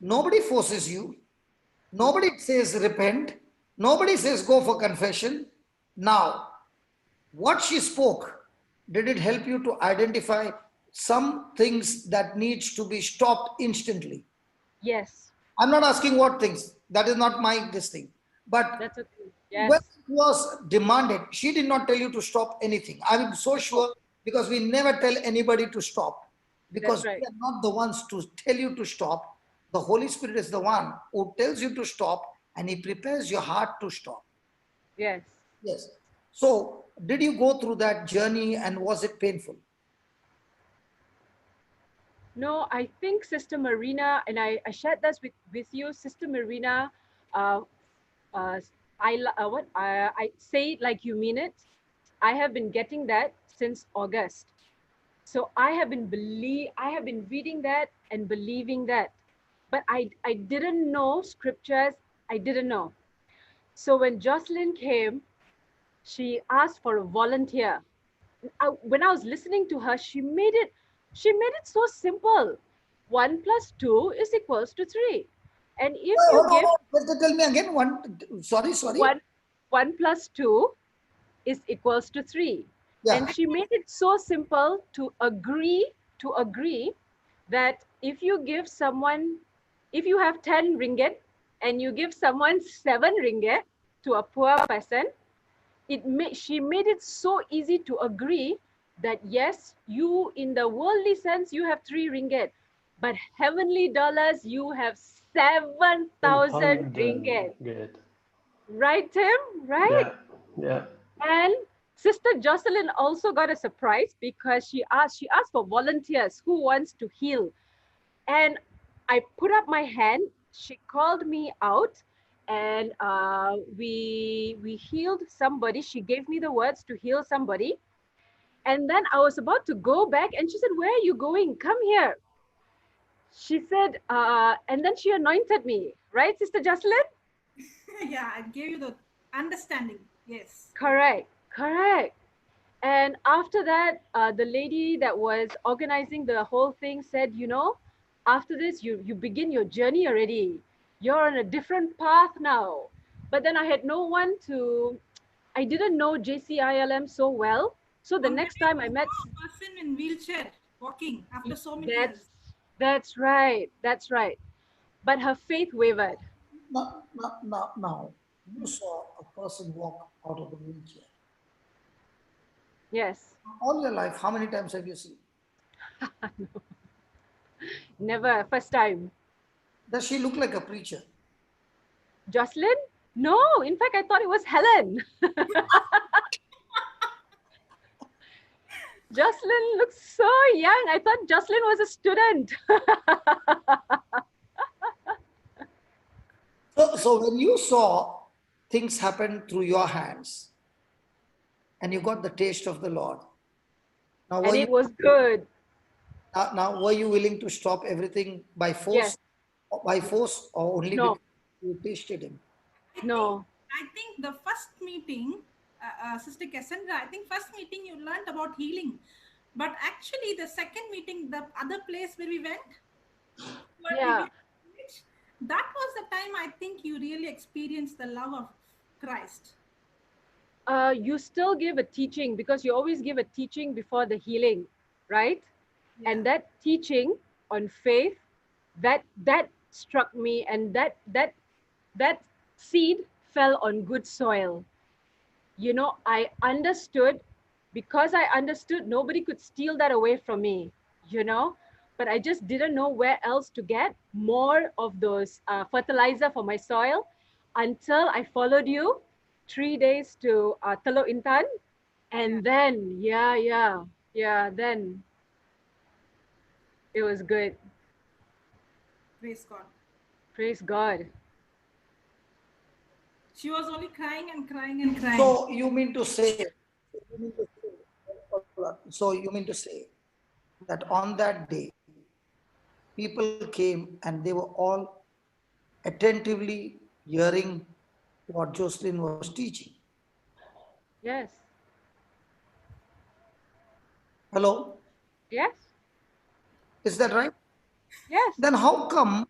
nobody forces you, nobody says repent, nobody says go for confession. Now, what she spoke, did it help you to identify some things that needs to be stopped instantly? Yes. I'm not asking what things, that is not my this thing, but That's okay. when Yes. it was demanded, she did not tell you to stop anything. I'm so sure, because we never tell anybody to stop, because That's right. we are not the ones to tell you to stop. The Holy Spirit is the one who tells you to stop, and he prepares your heart to stop. Yes. Yes. So, did you go through that journey, and was it painful? No, I think Sister Marina, and I shared this with you, Sister Marina, uh, uh, I say it like you mean it. I have been getting that since August. So I have been reading that and believing that. But I didn't know scriptures. I didn't know. So when Jocelyn came, she asked for a volunteer. When I was listening to her, she made it so simple. 1 plus 2 is equals to 3. And if you give Tell me again. Sorry. 1 plus 2 is equals to 3. Yeah. And she made it so simple to agree that if you have 10 ringgit and you give someone 7 ringgit to a poor person, she made it so easy to agree that yes, you in the worldly sense you have 3 ringgit, but heavenly dollars you have 7,000 ringgit. Good. Right, Tim? Right? Yeah. And Sister Jocelyn also got a surprise because she asked for volunteers who wants to heal. And I put up my hand. She called me out, and we healed somebody. She gave me the words to heal somebody. And then I was about to go back, and she said, "Where are you going? Come here." She said, and then she anointed me, right, Sister Jocelyn? Yeah, I gave you the understanding. Yes. Correct. And after that, the lady that was organizing the whole thing said, after this, you begin your journey already. You're on a different path now. But then I had no one I didn't know JCILM so well. So the next time I met, A person in wheelchair walking after so many that's, years. that's right. But her faith wavered. Now, you saw a person walk out of the wheelchair. Yes. All your life, how many times have you seen? Never, first time. Does she look like a preacher? Jocelyn? No, in fact, I thought it was Helen. Jocelyn looks so young. I thought Jocelyn was a student. So when you saw things happen through your hands and you got the taste of the Lord, now And it was good. now were you willing to stop everything by force? Yes. By force or only No. because you tasted him? No. I think the first meeting, Sister Cassandra, I think first meeting you learned about healing. But actually the second meeting, the other place where we went, Yeah. that was the time I think you really experienced the love of Christ. You still give a teaching because you always give a teaching before the healing, right? Yeah. And that teaching on faith, that struck me, and that seed fell on good soil. I understood, because I understood nobody could steal that away from me, but I just didn't know where else to get more of those fertilizer for my soil until I followed you 3 days to Teluk Intan. And then, then It was good. Praise God. Praise God. She was only crying and crying and crying. So you mean to say, that on that day, people came and they were all attentively hearing what Jocelyn was teaching. Yes. Hello? Yes. Is that right? Yes. Then how come,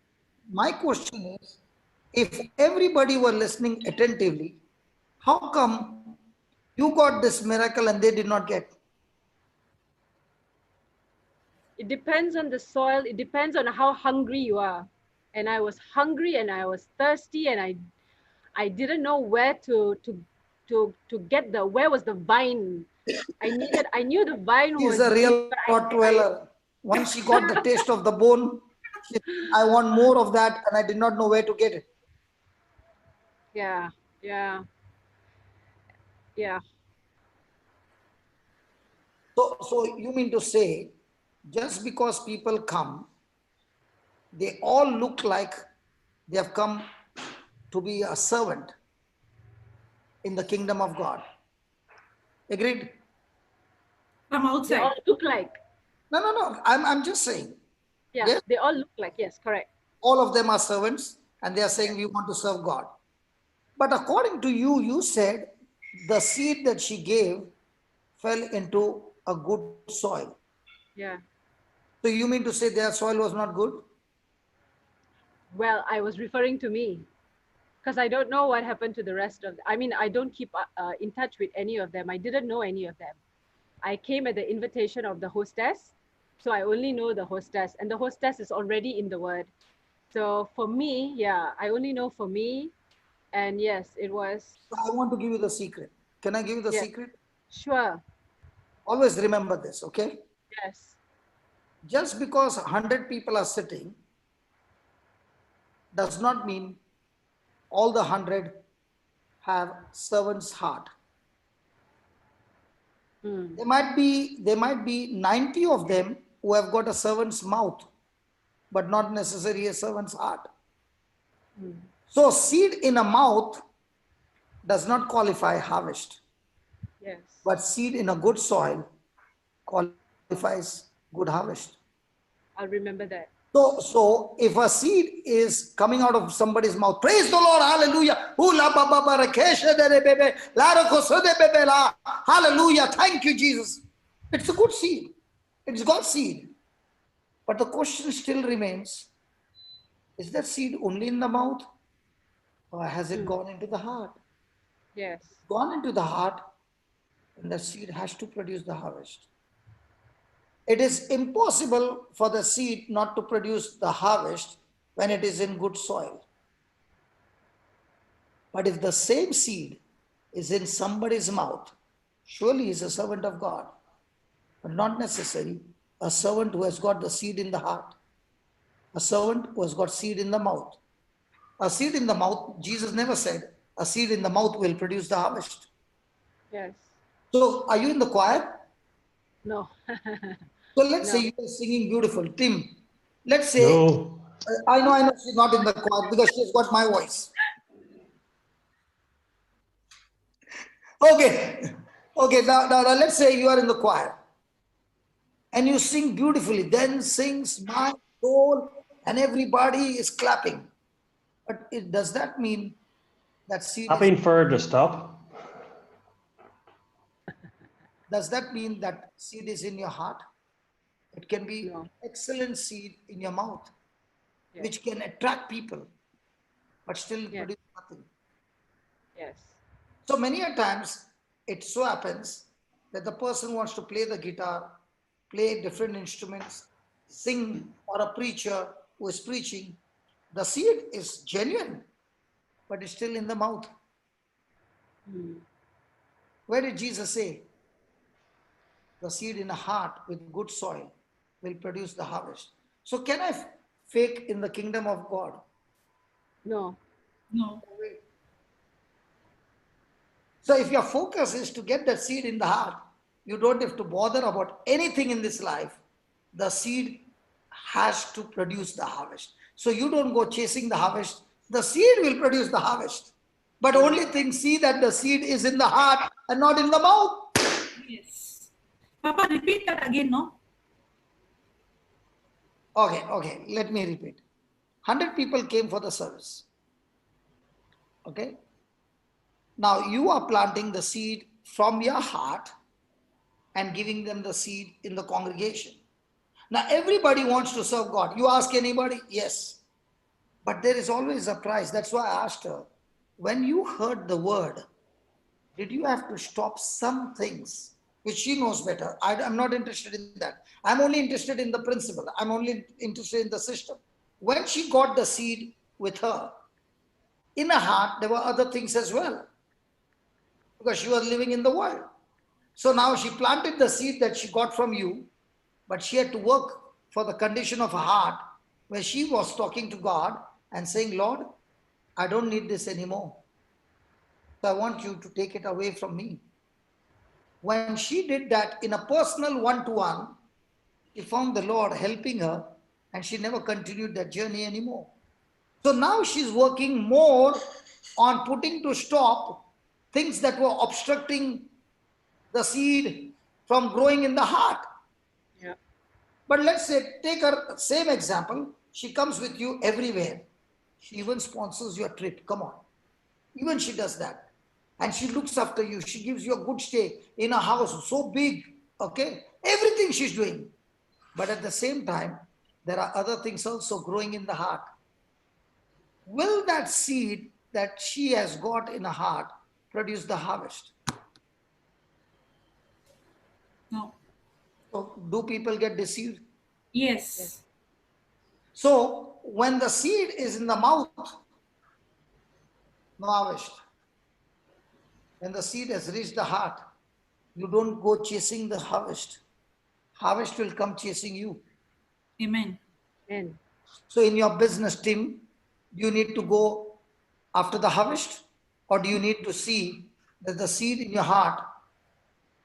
my question is, if everybody were listening attentively, how come you got this miracle and they did not get? It depends on the soil. It depends on how hungry you are. And I was hungry and I was thirsty and I didn't know where to get where was the vine. I knew the vine She's was a real deep, but Rottweiler. Once she got the taste of the bone, she said, I want more of that, and I did not know where to get it. yeah. So you mean to say, just because people come, they all look like they have come to be a servant in the kingdom of God. Agreed? From They outside. all look like. No. I'm just saying. Yeah, Yes. they all look like. Yes, correct. All of them are servants and they are saying we want to serve God. But according to you, you said the seed that she gave fell into a good soil. Yeah. So you mean to say their soil was not good? Well, I was referring to me because I don't know what happened to the rest of. I don't keep in touch with any of them. I didn't know any of them. I came at the invitation of the hostess, so I only know the hostess, and the hostess is already in the word. So for me, yeah, I only know for me, and yes, it was. I want to give you the secret. Can I give you the Yeah. secret? Sure. Always remember this, okay? Yes. Just because 100 people are sitting does not mean all the 100 have servant's heart. Mm. There might be 90 of them who have got a servant's mouth, but not necessarily a servant's heart. Mm. So seed in a mouth does not qualify harvest, Yes. but seed in a good soil qualifies good harvest. I'll remember that. So if a seed is coming out of somebody's mouth, praise the Lord, hallelujah. Hallelujah. Thank you, Jesus. It's a good seed. It's God's seed. But the question still remains, is that seed only in the mouth? Or has it gone into the heart? Yes. Gone into the heart, and the seed has to produce the harvest. It is impossible for the seed not to produce the harvest when it is in good soil. But if the same seed is in somebody's mouth, surely he is a servant of God, but not necessarily a servant who has got the seed in the heart, a servant who has got seed in the mouth. A seed in the mouth, Jesus never said, a seed in the mouth will produce the harvest. Yes. So, are you in the choir? No. So, let's No. say you are singing beautiful. Tim, let's say, No. I know she's not in the choir because she's got my voice. Okay, now let's say you are in the choir and you sing beautifully, then sings my soul and everybody is clapping. But does that mean that seed I've been for the stop. does that mean that seed is in your heart? It can be No. excellent seed in your mouth, Yes. which can attract people, but still Yeah. produce nothing. Yes. So many a times it so happens that the person wants to play the guitar, play different instruments, sing, or a preacher who is preaching. The seed is genuine, but it's still in the mouth. Mm. Where did Jesus say? The seed in a heart with good soil will produce the harvest. So can I fake in the kingdom of God? No. No. So if your focus is to get that seed in the heart, you don't have to bother about anything in this life. The seed has to produce the harvest. So you don't go chasing the harvest. The seed will produce the harvest. But only thing, see that the seed is in the heart and not in the mouth. Yes. Papa, repeat that again, no? Okay, let me repeat. 100 people came for the service. Okay. Now you are planting the seed from your heart and giving them the seed in the congregation. Now everybody wants to serve God. You ask anybody? Yes. But there is always a price. That's why I asked her, when you heard the word, did you have to stop some things which she knows better? I'm not interested in that. I'm only interested in the principle. I'm only interested in the system. When she got the seed with her, in her heart, there were other things as well, because she was living in the world. So now she planted the seed that she got from you, but she had to work for the condition of her heart, where she was talking to God and saying, Lord, I don't need this anymore. So I want you to take it away from me. When she did that in a personal one-to-one, she found the Lord helping her, and she never continued that journey anymore. So now she's working more on putting to stop things that were obstructing the seed from growing in the heart. Yeah. But let's say, take her same example. She comes with you everywhere. She even sponsors your trip. Come on. Even she does that. And she looks after you. She gives you a good stay in a house so big. Okay. Everything she's doing. But at the same time, there are other things also growing in the heart. Will that seed that she has got in her heart produce the harvest? No. So do people get deceived? Yes. So when the seed is in the mouth, no harvest. When the seed has reached the heart, you don't go chasing the harvest. Harvest will come chasing you. Amen. Amen. So in your business team, you need to go after the harvest, or do you need to see that the seed in your heart,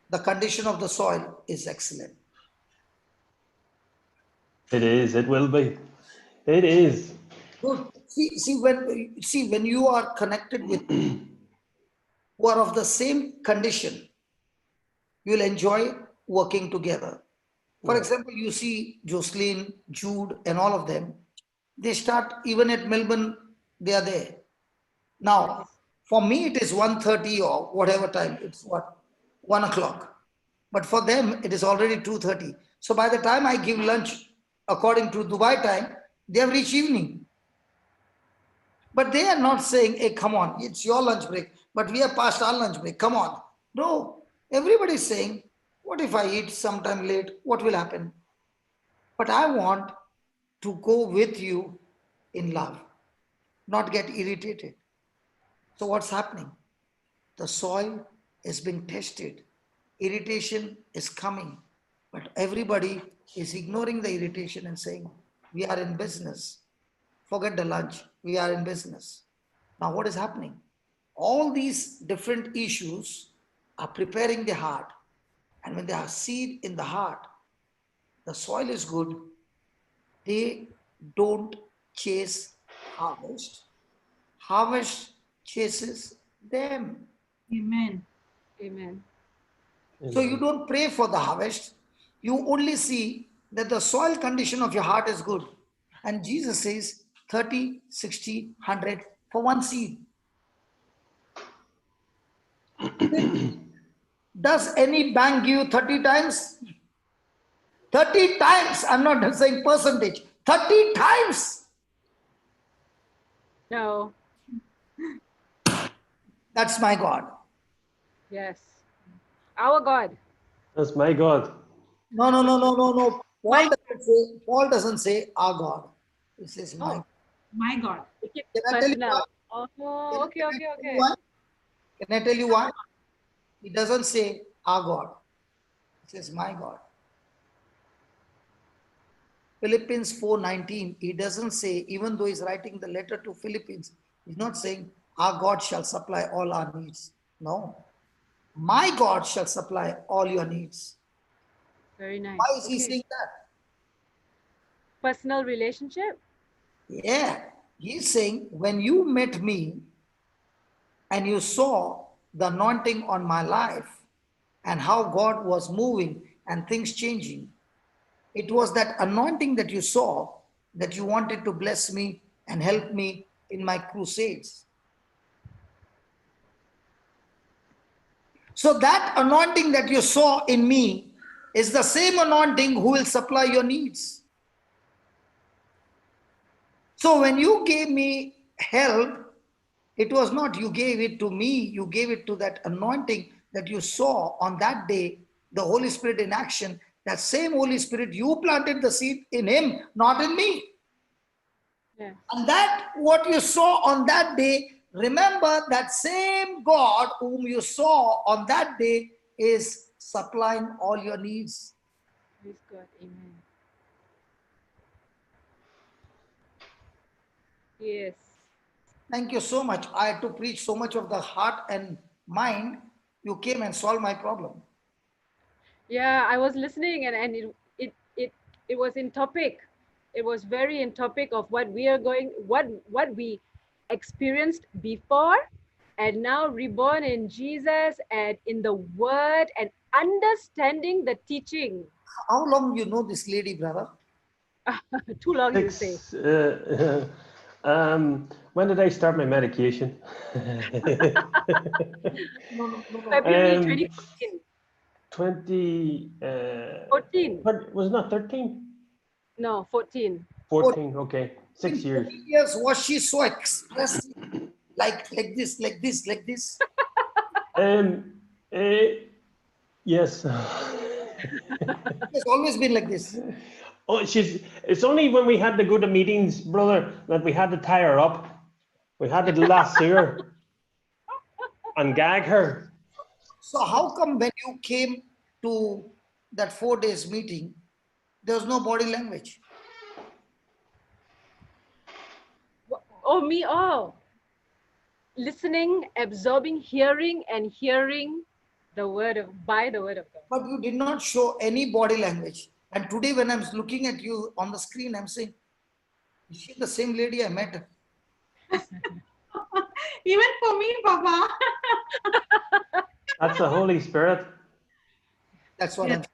the condition of the soil is excellent? It is. It will be. It is. Good. See when you are connected with who are of the same condition, you will enjoy working together. For example, you see Jocelyn, Jude, and all of them. They start even at Melbourne. They are there. Now, for me, it is 1:30 or whatever time. It's what, 1 o'clock. But for them, it is already 2:30. So by the time I give lunch, according to Dubai time, they have reached evening. But they are not saying, hey, come on, it's your lunch break, but we are past our lunch break, come on. No, everybody is saying, what if I eat sometime late? What will happen? But I want to go with you in love, not get irritated. So what's happening? The soil is being tested. Irritation is coming, but everybody is ignoring the irritation and saying, we are in business. Forget the lunch. We are in business. Now, what is happening? All these different issues are preparing the heart. And when they are seed in the heart, the soil is good. They don't chase harvest. Harvest chases them. Amen. Amen. So you don't pray for the harvest. You only see that the soil condition of your heart is good. And Jesus says 30, 60, 100 for one seed. Does any bank give you 30 times? 30 times. I'm not saying percentage. 30 times. No. That's my God. Yes. Our God. That's my God. No. Paul doesn't say our God. He says my God. My God. Make it Can I tell you personal. why? Oh, okay. Can I tell you why? He doesn't say our God. He says my God. Philippians 4:19, he doesn't say, even though he's writing the letter to Philippines, he's not saying our God shall supply all our needs. No. My God shall supply all your needs. Very nice. Why is he Okay. saying that? Personal relationship? Yeah. He's saying, when you met me and you saw the anointing on my life and how God was moving and things changing, it was that anointing that you saw that you wanted to bless me and help me in my crusades. So that anointing that you saw in me is the same anointing who will supply your needs. So when you gave me help, it was not you gave it to me, you gave it to that anointing that you saw on that day, the Holy Spirit in action. That same Holy Spirit, you planted the seed in him, not in me. Yes. And that what you saw on that day, remember that same God whom you saw on that day is supplying all your needs. Praise God. Amen. Yes. Thank you so much. I had to preach so much of the heart and mind. You came and solved my problem. Yeah, I was listening and it was in topic. It was very in topic of what we are going, what we experienced before and now reborn in Jesus and in the word and understanding the teaching. How long you know this lady, brother? Too long, you say. When did I start my medication? February Um, 2014. 20, 14. was it not 13? No, 14. 14, okay, 6 In years. 14 years, was she so expressive? Like this, like this, like this? Yes. It's always been like this. Oh, it's only when we had to go to meetings, brother, that we had to tie her up. We had to lasso her and gag her. So how come when you came to that 4 days meeting, there was no body language? Oh, me, oh. Listening, absorbing, hearing, and hearing by the word of God. But you did not show any body language. And today when I'm looking at you on the screen, I'm saying, is she the same lady I met? Even for me, Papa. That's the Holy Spirit. That's what Yes.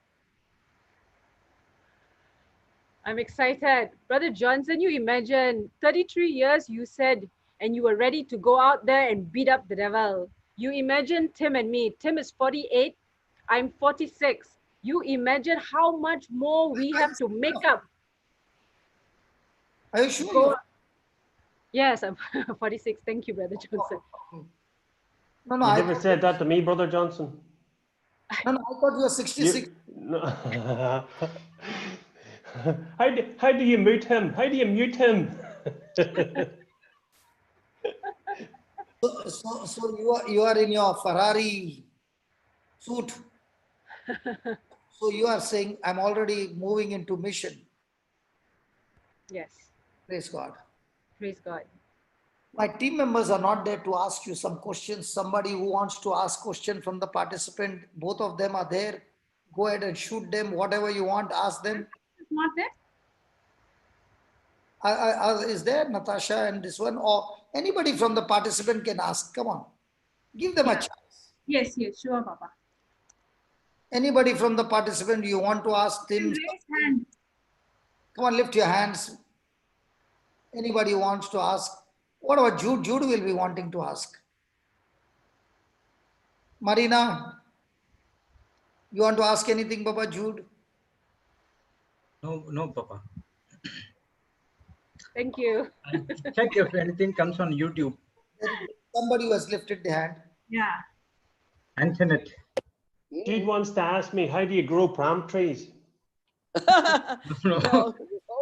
I'm excited. Brother Johnson, you imagine 33 years you said, and you were ready to go out there and beat up the devil. You imagine Tim and me. Tim is 48. I'm 46. You imagine how much more we have to make up. Are you sure? Go. Yes, I'm 46. Thank you, Brother Johnson. No, You I never said that to me, Brother Johnson. I thought you were 66. No. How do you mute him? How do you mute him? So you are in your Ferrari suit. So you are saying, I'm already moving into mission. Yes. Praise God. Praise God. My team members are not there to ask you some questions. Somebody who wants to ask question from the participant, both of them are there. Go ahead and shoot them. Whatever you want, ask them. It's not there. Is there Natasha and this one? Or anybody from the participant can ask. Come on. Give them a Yeah. chance. Yes, yes, sure, Papa. Anybody from the participant you want to ask them? Raise hand. Come on, lift your hands. Anybody who wants to ask? What about Jude? Jude will be wanting to ask. Marina, you want to ask anything, Baba Jude? No, Papa. Thank you. I'll check if anything comes on YouTube. Somebody who has lifted the hand. Yeah. Mention it. Jude wants to ask me, how do you grow palm trees? No. No,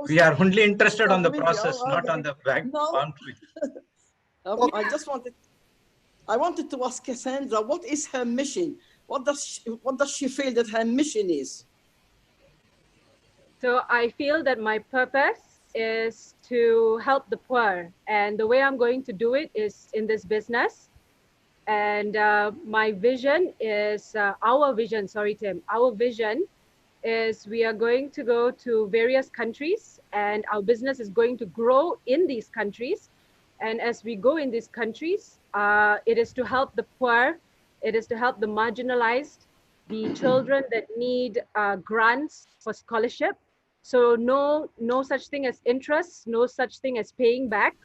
We are only interested on the Video, process, not okay. on the back No. palm tree. I wanted to ask Cassandra, what is her mission? What does she feel that her mission is? So I feel that my purpose is to help the poor. And the way I'm going to do it is in this business. And my vision is, our vision is we are going to go to various countries and our business is going to grow in these countries. And as we go in these countries, it is to help the poor, it is to help the marginalized, the children that need grants for scholarship. So no such thing as interest, no such thing as paying back.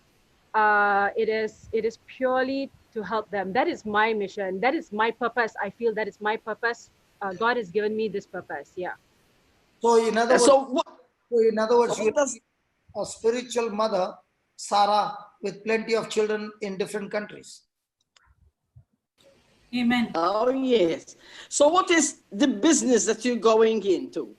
It is purely to help them. That is my mission. That is my purpose. I feel that is my purpose. God has given me this purpose. Yeah. So in other words, So you what does are a spiritual mother, Sarah, with plenty of children in different countries. Amen. Oh, yes. So what is the business that you're going into?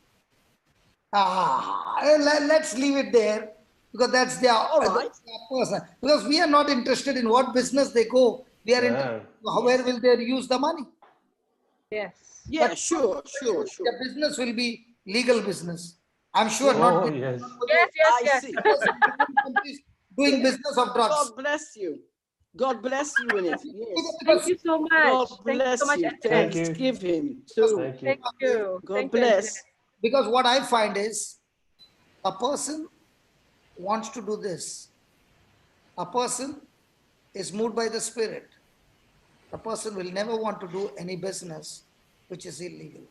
Let's leave it there, because that's their, right. that's their person. Because we are not interested in what business they go. We are interested in where will they use the money. Yes. Yeah, But sure. the business will be legal business. I'm sure Oh, not yes. Yes. see. doing business of drugs. God bless you. God bless you in it. Yes. Thank you so much. God Thank you bless so much, you. Anthony. Thank you. Give him too. Thank you. Thank you. God Thank you, bless. Because what I find is, a person wants to do this. A person is moved by the Spirit. A person will never want to do any business which is illegal.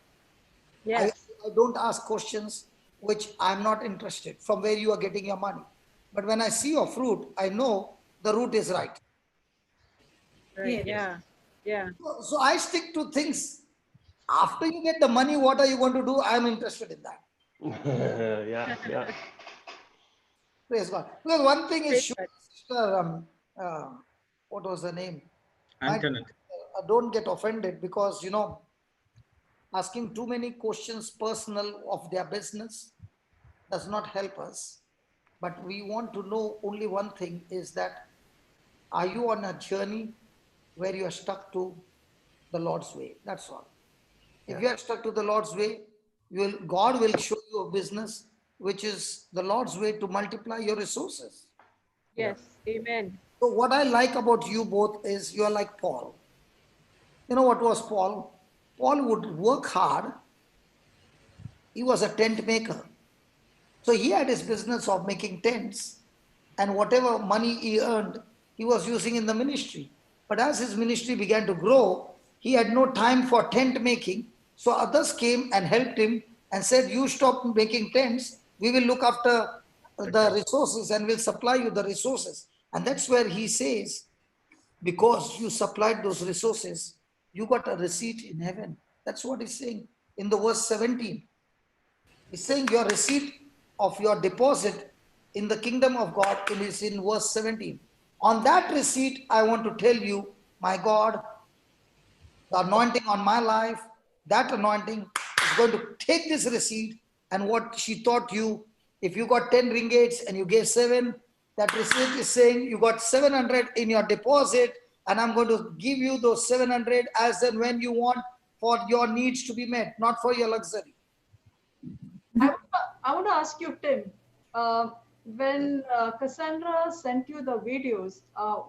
Yes. I don't ask questions which I'm not interested, from where you are getting your money. But when I see your fruit, I know the root is right. Right. Yeah. Yeah. So I stick to things. After you get the money, what are you going to do? I'm interested in that. Yeah. Praise God. Because one thing is Praise sure, God. sister, what was her name? Antoinette. Don't get offended, because, asking too many questions personal of their business does not help us. But we want to know only one thing, is that, are you on a journey where you are stuck to the Lord's way? That's all. If you are stuck to the Lord's way, God will show you a business which is the Lord's way to multiply your resources. Yes. Amen. So what I like about you both is you are like Paul. You know what was Paul? Paul would work hard. He was a tent maker. So he had his business of making tents, and whatever money he earned, he was using in the ministry. But as his ministry began to grow, he had no time for tent making. So others came and helped him and said, you stop making tents, we will look after the resources and will supply you the resources. And that's where he says, because you supplied those resources, you got a receipt in heaven. That's what he's saying in the verse 17. He's saying your receipt of your deposit in the kingdom of God is in verse 17. On that receipt, I want to tell you, my God, the anointing on my life, that anointing is going to take this receipt, and what she taught you, if you got 10 ringgits and you gave 7, that receipt is saying you got 700 in your deposit, and I'm going to give you those 700 as and when you want, for your needs to be met, not for your luxury. I want to ask you, Tim, when Cassandra sent you the videos,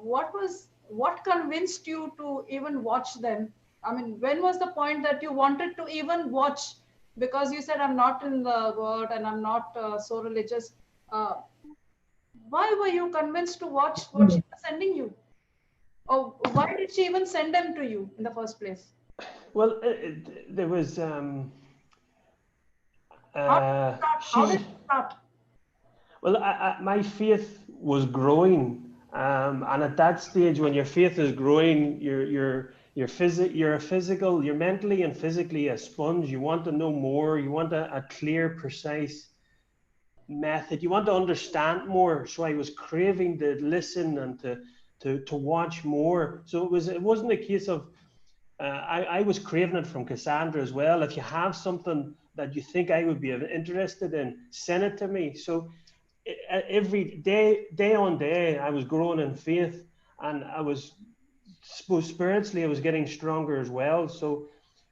what convinced you to even watch them? I mean, when was the point that you wanted to even watch? Because you said, I'm not in the word and I'm not so religious. Why were you convinced to watch what she was sending you? Or why did she even send them to you in the first place? Well, there was How did it start? well, my faith was growing, and at that stage, when your faith is growing, you're mentally and physically a sponge. You want to know more. You want a clear, precise method. You want to understand more. So I was craving to listen and to watch more. So it wasn't a case of I was craving it from Cassandra as well. If you have something that you think I would be interested in, send it to me. So every day on day, I was growing in faith, and I was spiritually, I was getting stronger as well. So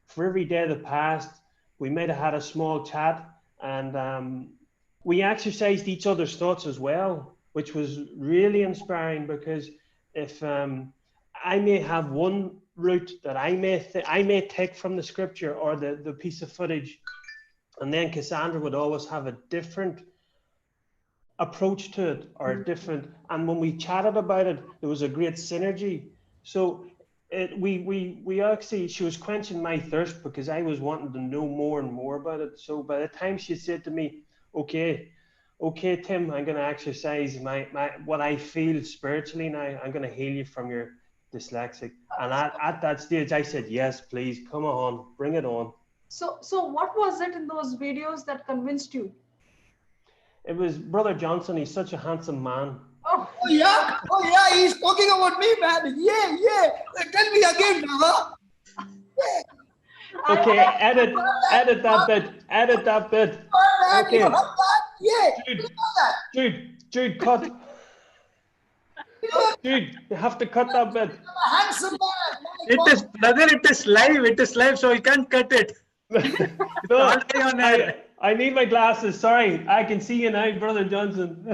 for every day that passed, we might have had a small chat, and we exercised each other's thoughts as well, which was really inspiring, because if I may have one route that I may take from the scripture or the piece of footage, and then Cassandra would always have a different approach to it or a different, and when we chatted about it, there was a great synergy. So we actually, she was quenching my thirst because I was wanting to know more and more about it. So by the time she said to me, okay, Tim, I'm going to exercise my what I feel spiritually now. I'm going to heal you from your dyslexic. And at that stage, I said, yes, please, come on, bring it on. So what was it in those videos that convinced you? It was Brother Johnson. He's such a handsome man. Oh, Oh yeah, he's talking about me, man. Yeah. Tell me again, brother. Okay, edit that bit. Okay. You heard that? Yeah. Jude, cut. Jude, you have to cut that bit. I'm a handsome man. It is, brother, it is live, so you can't cut it. No, Already on air. I need my glasses. Sorry, I can see you now, Brother Johnson.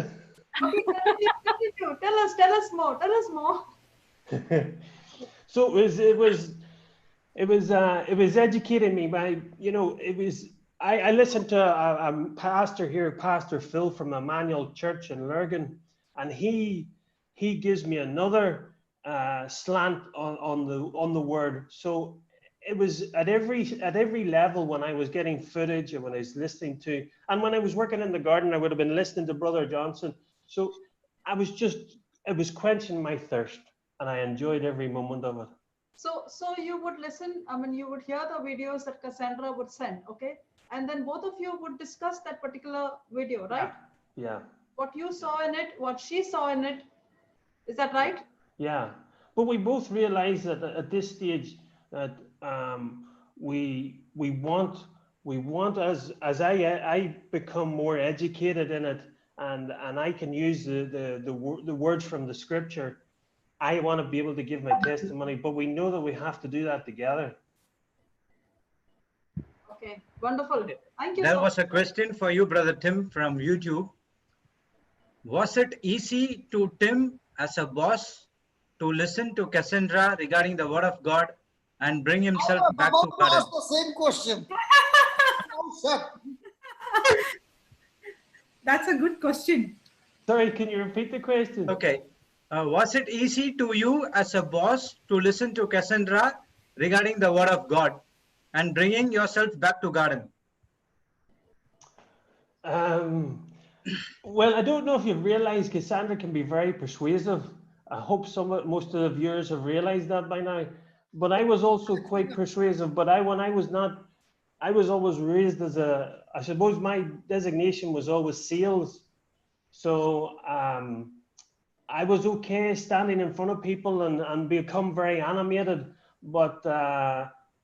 tell us more. So it was educating me by, I listened to a pastor here, Pastor Phil from Emmanuel Church in Lurgan, and he gives me another slant on the word. So it was at every level, when I was getting footage and when I was listening to, and when I was working in the garden, I would have been listening to Brother Johnson. So it was quenching my thirst, and I enjoyed every moment of it. So you would listen, you would hear the videos that Cassandra would send, okay? And then both of you would discuss that particular video, right? Yeah. What you saw in it, what she saw in it, is that right? Yeah. But we both realized that at this stage that we want as I become more educated in it, and I can use the words from the scripture, I want to be able to give my testimony, but we know that we have to do that together. Okay, wonderful. Thank you. There was a question for you, Brother Tim, from YouTube. Was it easy to Tim as a boss to listen to Cassandra regarding the word of God and bring himself back to God? Ask the same question. That's a good question. Sorry, can you repeat the question? Okay. Was it easy to you as a boss to listen to Cassandra regarding the word of God and bringing yourself back to garden? Well, I don't know if you've realized Cassandra can be very persuasive. I hope most of the viewers have realized that by now. But I was also quite persuasive. But I was always raised as I suppose my designation was always sales. So I was okay standing in front of people and become very animated. But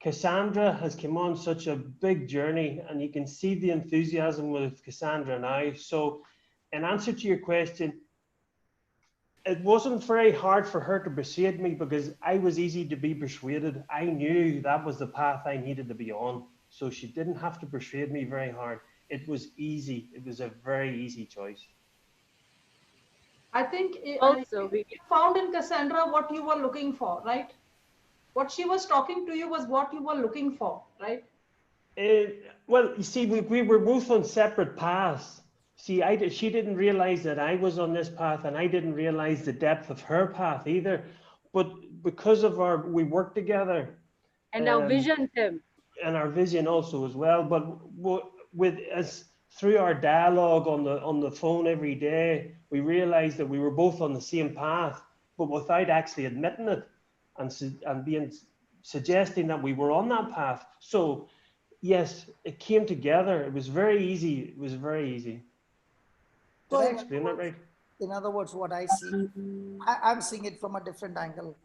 Cassandra has come on such a big journey, and you can see the enthusiasm with Cassandra now. So in answer to your question, it wasn't very hard for her to persuade me because I was easy to be persuaded. I knew that was the path I needed to be on. So she didn't have to persuade me very hard. It was easy. It was a very easy choice. I think Also, you found in Cassandra what you were looking for, right? What she was talking to you was what you were looking for, right? Well, you see, we were both on separate paths. See, she didn't realize that I was on this path, and I didn't realize the depth of her path either. But because of we worked together. and our vision, Tim. And our vision also as well. But through our dialogue on the phone every day, we realized that we were both on the same path, but without actually admitting it and suggesting that we were on that path. So yes, it came together. It was very easy. It was very easy. Did I explain that right? In other words, what I see, I'm seeing it from a different angle.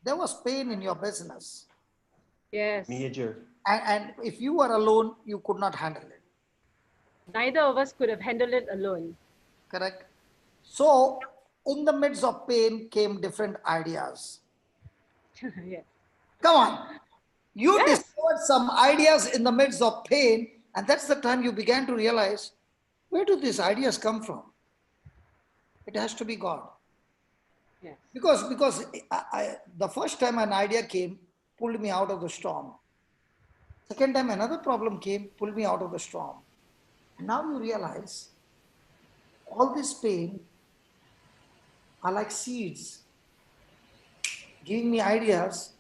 There was pain in your business. Yes. Major. And if you were alone, you could not handle it. Neither of us could have handled it alone. Correct? So in the midst of pain came different ideas. Yes. Come on. You Yes. discovered some ideas in the midst of pain, and that's the time you began to realize, where do these ideas come from? It has to be God. Yes. Because the first time an idea came, pulled me out of the storm. Second time another problem came, pulled me out of the storm. And now you realize all this pain are like seeds, giving me ideas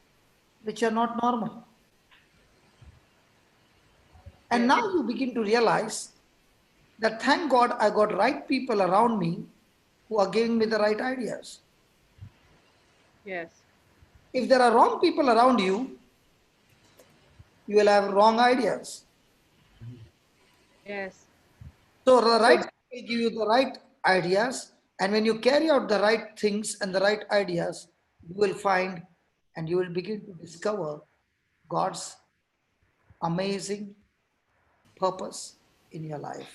which are not normal. And now you begin to realize that thank God I got right people around me who are giving me the right ideas. Yes. If there are wrong people around you, you will have wrong ideas. Yes. So the right people give you the right ideas, and when you carry out the right things and the right ideas, you will find and you will begin to discover God's amazing purpose in your life.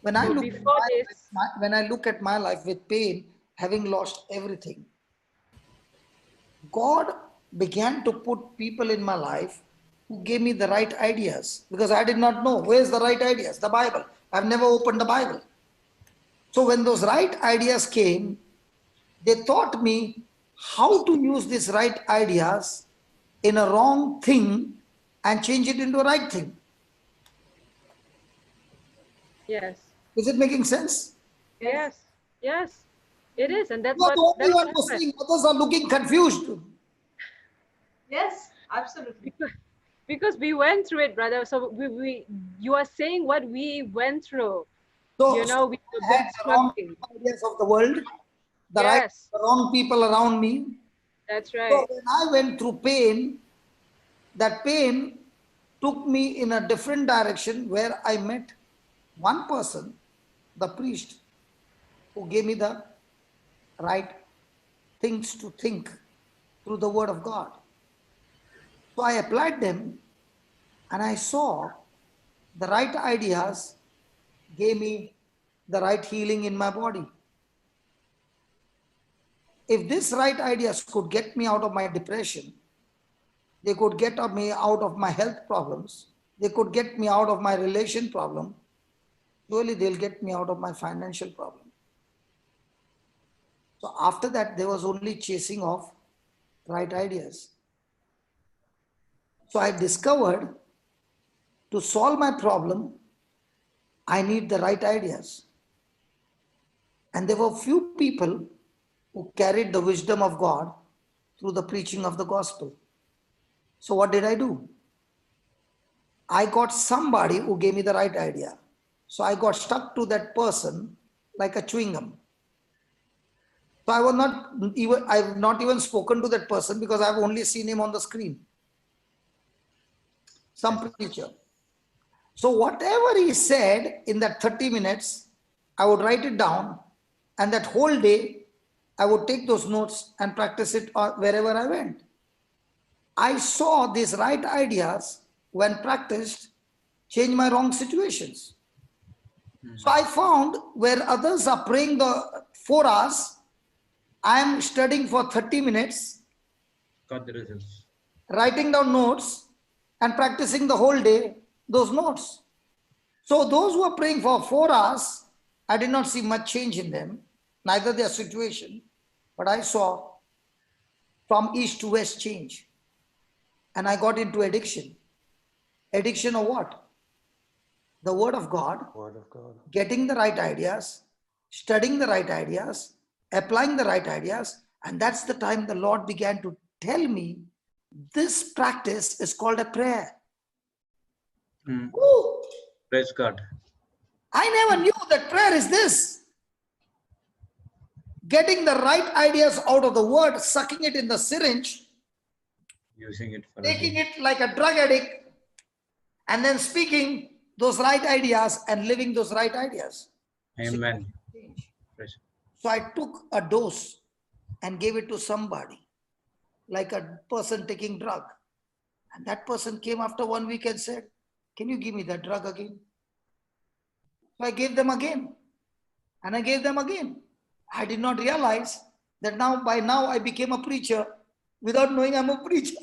When I So look before this, when I look at my life with pain, having lost everything, God began to put people in my life who gave me the right ideas because I did not know where's the right ideas. The Bible. I've never opened the Bible. So when those right ideas came, they taught me how to use these right ideas in a wrong thing and change it into a right thing. yes, Is it making sense? yes, yes, it is, and that's You are what the only that's one what who's happened. seeing, others are looking confused. Yes, absolutely. Because we went through it, brother. So you are saying what we went through. So, You know, we were I had both the wrong struggling. ideas of the world, Yes, the wrong people around me. that's So right. when I went through pain, that pain took me in a different direction where I met one person, the priest, who gave me the right things to think through the word of God. So I applied them and I saw the right ideas gave me the right healing in my body. If these right ideas could get me out of my depression, they could get me out of my health problems, they could get me out of my relation problem, surely they'll get me out of my financial problem. So after that, there was only chasing of right ideas. So I discovered to solve my problem, I need the right ideas. And there were few people who carried the wisdom of God through the preaching of the gospel. So what did I do? I got somebody who gave me the right idea. So I got stuck to that person like a chewing gum. So I've not even spoken to that person because I've only seen him on the screen. Some preacher. So whatever he said in that 30 minutes, I would write it down, and that whole day I would take those notes and practice it wherever I went. I saw these right ideas when practiced change my wrong situations. So I found where others are praying the 4 hours, I am studying for 30 minutes, Got the results. writing down notes and practicing the whole day those notes. So those who are praying for 4 hours, I did not see much change in them, neither their situation, but I saw from east to west change. And I got into addiction. Addiction of what? The word of God, Word of God. getting the right ideas, studying the right ideas, applying the right ideas. And that's the time the Lord began to tell me this practice is called a prayer. Ooh, Praise God. I never knew that prayer is this. Getting the right ideas out of the word, sucking it in the syringe, Using it for taking it like a drug addict, and then speaking those right ideas and living those right ideas. Amen. Praise. So I took a dose and gave it to somebody, like a person taking drug. And that person came after 1 week and said, "Can you give me that drug again?" So I gave them again. And I gave them again. I did not realize that by now I became a preacher without knowing I'm a preacher.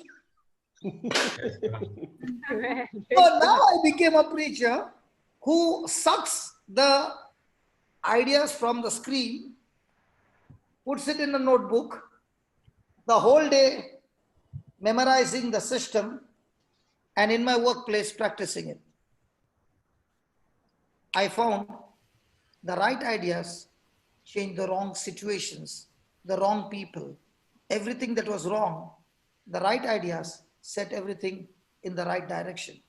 Amen. So now I became a preacher who sucks the ideas from the screen, puts it in a notebook, the whole day memorizing the system, and in my workplace practicing it. I found The right ideas change the wrong situations, the wrong people, everything that was wrong. The right ideas set everything in the right direction.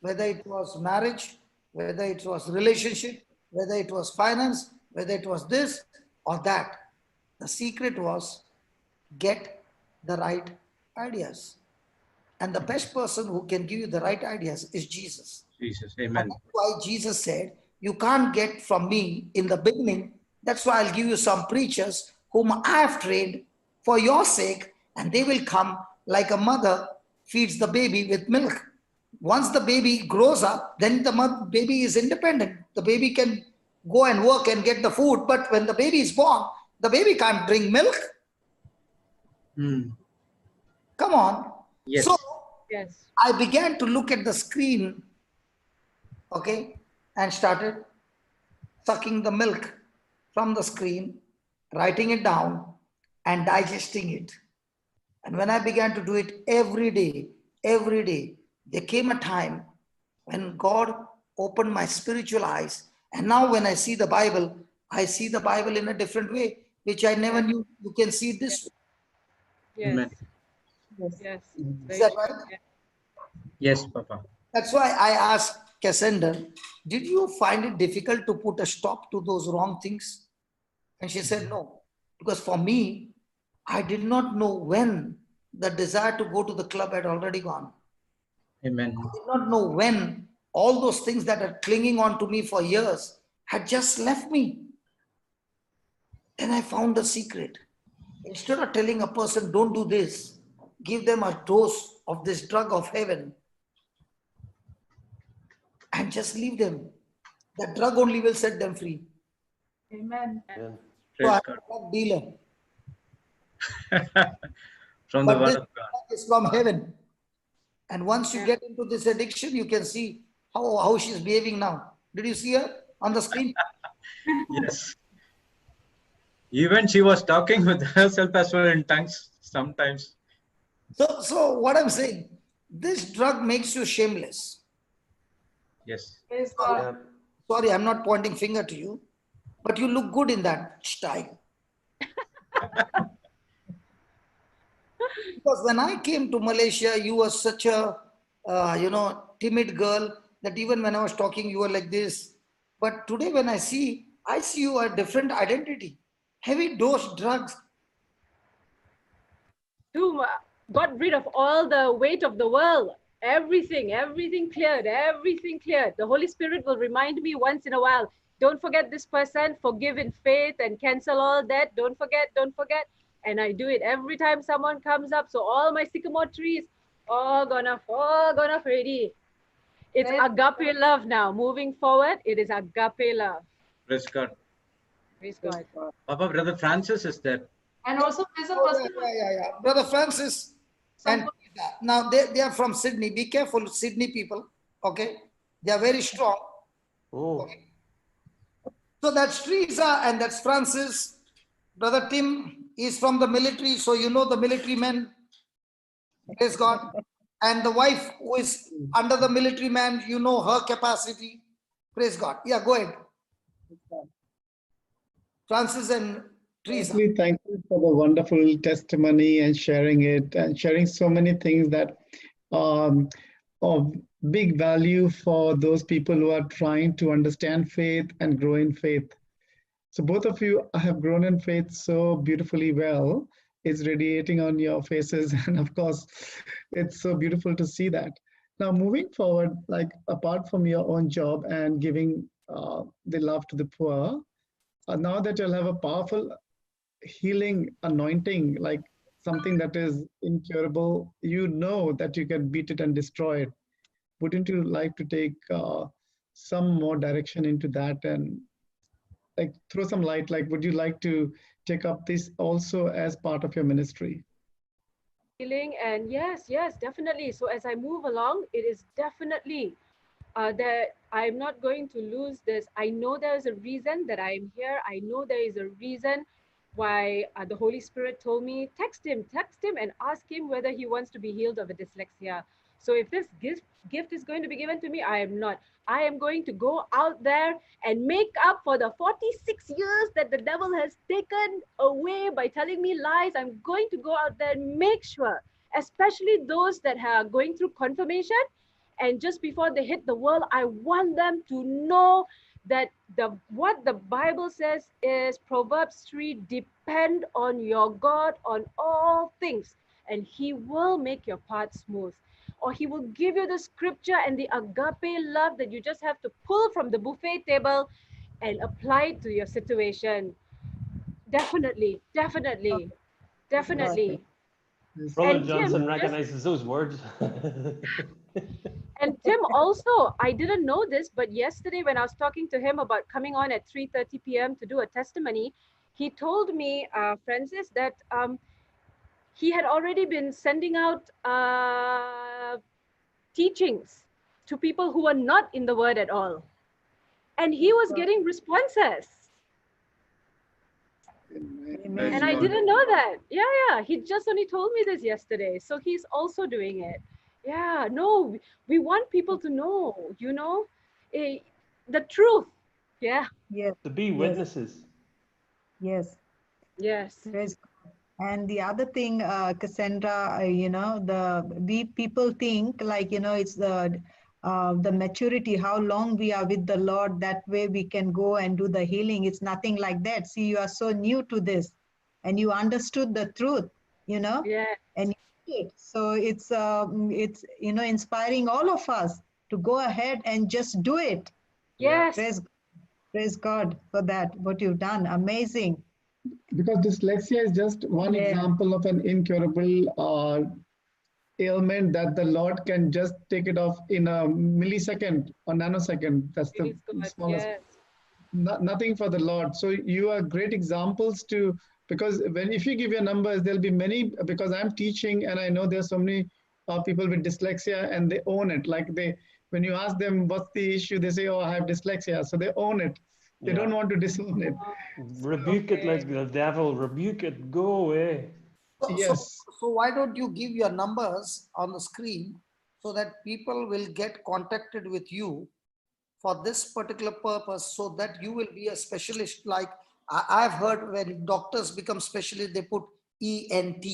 Whether it was marriage, whether it was relationship, whether it was finance, whether it was this or that. The secret was get the right ideas. And the best person who can give you the right ideas is Jesus. Jesus. And Amen. that's why Jesus said, you can't get from me in the beginning. That's why I'll give you some preachers whom I have trained for your sake, and they will come like a mother feeds the baby with milk. Once the baby grows up, then the baby is independent. The baby can go and work and get the food. But when the baby is born, the baby can't drink milk. Hmm. Come on. Yes. So Yes. I began to look at the screen, okay, and started sucking the milk from the screen, writing it down, and digesting it. And when I began to do it every day, there came a time when God opened my spiritual eyes. And now when I see the Bible, I see the Bible in a different way, which I never knew you can see it this way. Yes. Amen. Yes. Is that right? Yeah. Yes, Papa. That's why I asked Cassandra, did you find it difficult to put a stop to those wrong things? And she said, no, because for me, I did not know when the desire to go to the club had already gone. Amen. I did not know when all those things that are clinging on to me for years had just left me. Then I found the secret. Instead of telling a person, don't do this, give them a dose of this drug of heaven and just leave them. That drug only will set them free. Amen. Amen. So I'm Praise a drug dealer. God. From the But word this of God. drug is from heaven. And once you get into this addiction, you can see how she's behaving now. Did you see her on the screen? Yes. Even she was talking with herself as well in tongues sometimes. So what I'm saying, this drug makes you shameless. Yes. Praise God. Yeah. Sorry, I'm not pointing finger to you, but you look good in that style. Because when I came to Malaysia, you were such a, timid girl that even when I was talking, you were like this. But today when I see you a different identity. Heavy dose drugs. To got rid of all the weight of the world. Everything cleared. Everything cleared. The Holy Spirit will remind me once in a while. Don't forget this person. Forgive in faith and cancel all that. Don't forget. Don't forget. And I do it every time someone comes up. So all my sycamore trees, all gone off already. It's Praise agape love now. Moving forward, it is agape love. Praise God. Praise God. Papa, Brother Francis is there. And also there's a Oh, person yeah. Brother Francis and some- Teresa. Now they are from Sydney. Be careful, Sydney people. Okay, they are very strong. Oh, Okay. So that's Teresa and that's Francis. Brother Tim is from the military, so you know the military men. Praise God. And the wife who is under the military man, you know her capacity. Praise God. Yeah, go ahead. Francis and Teresa. Firstly, thank you for the wonderful testimony and sharing it and sharing so many things that of big value for those people who are trying to understand faith and grow in faith. So both of you have grown in faith so beautifully well. It's radiating on your faces. And of course, it's so beautiful to see that. Now, moving forward, like apart from your own job and giving the love to the poor, now that you'll have a powerful healing anointing, like something that is incurable, you know that you can beat it and destroy it. Wouldn't you like to take some more direction into that and like throw some light? Like, would you like to take up this also as part of your ministry? Healing, and yes, definitely. So as I move along, it is definitely that I'm not going to lose this. I know there is a reason that I'm here. I know there is a reason why the Holy Spirit told me, text him and ask him whether he wants to be healed of a dyslexia. So if this gift is going to be given to me, I am not. I am going to go out there and make up for the 46 years that the devil has taken away by telling me lies. I'm going to go out there and make sure, especially those that are going through confirmation, and just before they hit the world, I want them to know that what the Bible says is Proverbs 3, depend on your God on all things, and he will make your path smooth. Or he will give you the scripture and the agape love that you just have to pull from the buffet table and apply it to your situation. Definitely, definitely, definitely. Brother And Tim, Johnson recognizes those words. and Tim also, I didn't know this, but yesterday when I was talking to him about coming on at 3:30 p.m. to do a testimony, he told me, Francis, that he had already been sending out teachings to people who were not in the word at all. And he was getting responses. Amen. And I didn't know that. Yeah. He just only told me this yesterday. So he's also doing it. Yeah, no, we want people to know, the truth. Yeah. Yes. To be witnesses. Yes. Yes. Praise God. And the other thing, Cassandra, we people think like, it's the maturity, how long we are with the Lord, that way we can go and do the healing. It's nothing like that. See, you are so new to this and you understood the truth, Yeah. and you did it. So it's inspiring all of us to go ahead and just do it. Yes. Praise God for that, what you've done. Amazing. Because dyslexia is just one example of an incurable ailment that the Lord can just take it off in a millisecond or nanosecond. That's the smallest. Yes. Nothing for the Lord. So you are great examples because if you give your numbers, there'll be many, because I'm teaching and I know there's so many people with dyslexia and they own it. Like when you ask them what's the issue, they say, oh, I have dyslexia. So they own it. They don't want to disown it. Rebuke it like the devil. Rebuke it. Go away. Yes. So why don't you give your numbers on the screen so that people will get contacted with you for this particular purpose, so that you will be a specialist. Like I've heard when doctors become specialists, they put ENT.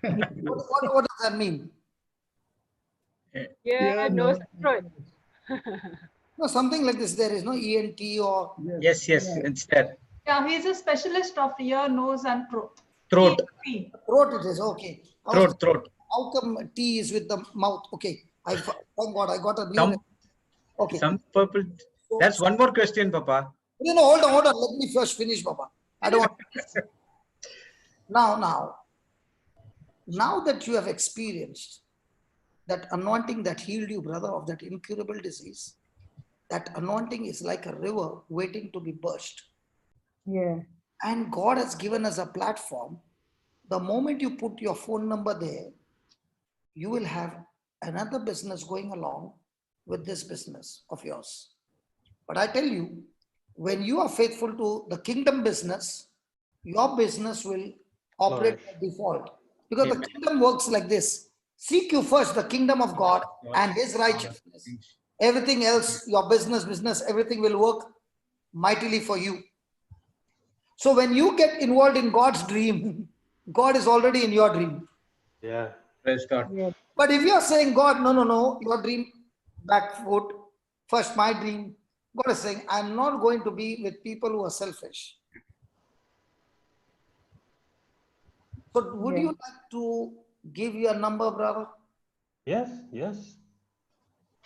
What does that mean? Yeah, nose and throat. No, something like this. There is no ENT or... Yes, it's there. Yeah, he's a specialist of ear, nose, and throat. Throat. Throat it is, okay. Throat. How come T is with the mouth? Okay, thank God, I got a new... Some, okay. Some people... That's one more question, Papa. No, hold on. Let me first finish, Papa. I don't want to... Now that you have experienced that anointing that healed you, brother, of that incurable disease, that anointing is like a river waiting to be burst. Yeah. And God has given us a platform. The moment you put your phone number there, you will have another business going along with this business of yours. But I tell you, when you are faithful to the kingdom business, your business will operate by default. Because the kingdom works like this. Seek you first the kingdom of God and his righteousness. Everything else, your business, everything will work mightily for you. So when you get involved in God's dream, God is already in your dream. Yeah. Praise God. Yeah. But if you are saying, God, no, your dream, back foot, first my dream, God is saying, I'm not going to be with people who are selfish. So would you like to give your number, brother? Yes.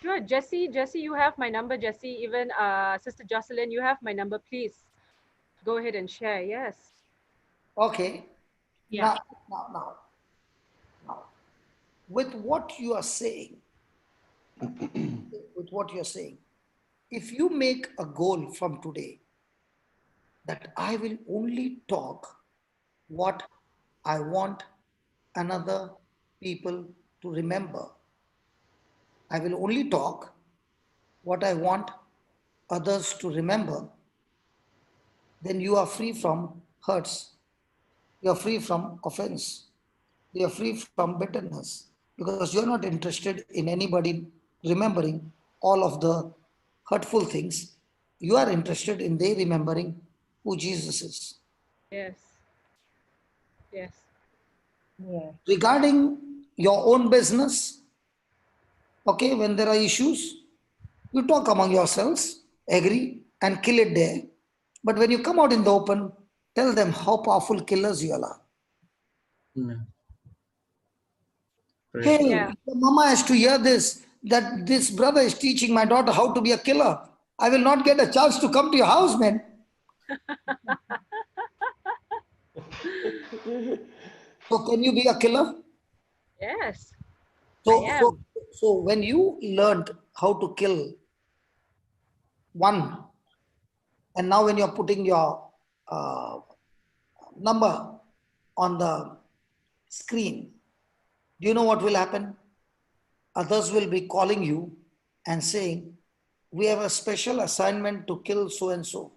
Sure, Jesse, you have my number, Jesse. Even Sister Jocelyn, you have my number. Please go ahead and share. Yes. Okay. Yeah. Now, with what you are saying, if you make a goal from today that I will only talk what I want another people to remember, I will only talk what I want others to remember, then you are free from hurts. You are free from offense. You are free from bitterness. because you're not interested in anybody remembering all of the hurtful things. You are interested in they remembering who Jesus is. Yes. Yes. Yeah. Regarding your own business, okay, when there are issues, you talk among yourselves, agree, and kill it there. But when you come out in the open, tell them how powerful killers you all are. Amen. Praise Hey, God. Yeah. the mama has to hear this, that this brother is teaching my daughter how to be a killer. I will not get a chance to come to your house, man. So can you be a killer? Yes. So, I so, am. so when you learned how to kill one, and now when you're putting your uh, number on the screen, do you know what will happen? Others will be calling you and saying, we have a special assignment to kill so and so.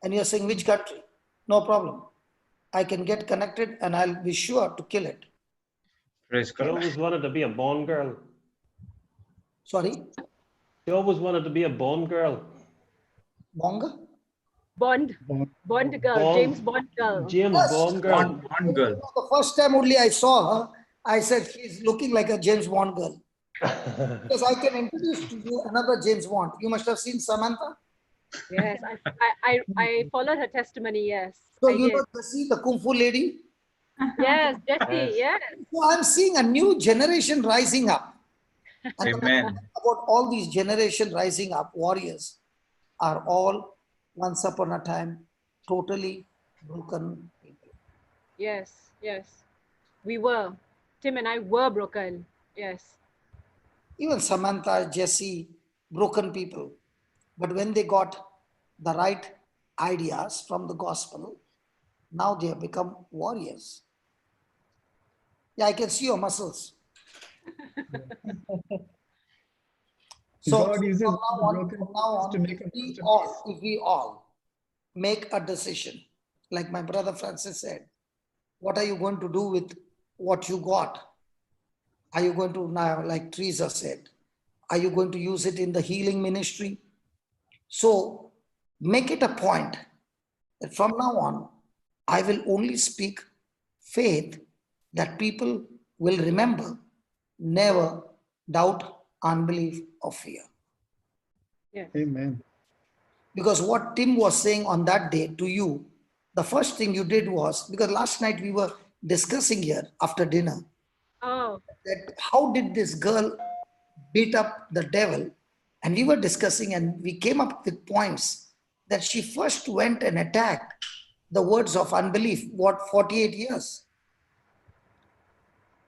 And you're saying, which country? No problem. I can get connected and I'll be sure to kill it. Praise She God. always wanted to be a Bond girl. Sorry, She always wanted to be a Bond girl. Bonga? Bond. Bond. Bond girl. Bond, James Bond girl. James Yes. Bond girl. One girl. The first time only I saw her, I said, she's looking like a James Bond girl. Because I can introduce to you another James Bond. You must have seen Samantha. Yes. I followed her testimony. Yes. So I you did. know Jessie, the Kung Fu lady. Yes, Jesse. Yes. Yes. So I'm seeing a new generation rising up. And Amen. about all these generation rising up warriors are all once upon a time totally broken people. Yes. Yes. We were. Tim and I were broken. Yes. Even Samantha, Jesse, broken people. But when they got the right ideas from the gospel, now they have become warriors. Yeah, I can see your muscles. So God uses from now on, broken from now pieces to on, make a if we all make a decision, like my brother Francis said, what are you going to do with what you got? Are you going to now, like Teresa said, are you going to use it in the healing ministry? So make it a point that from now on, I will only speak faith that people will remember, never doubt, unbelief, or fear. Yes. Amen. Because what Tim was saying on that day to you, the first thing you did was, because last night we were discussing here after dinner, Oh. that how did this girl beat up the devil? And we were discussing and we came up with points that she first went and attacked the words of unbelief, what, 48 years.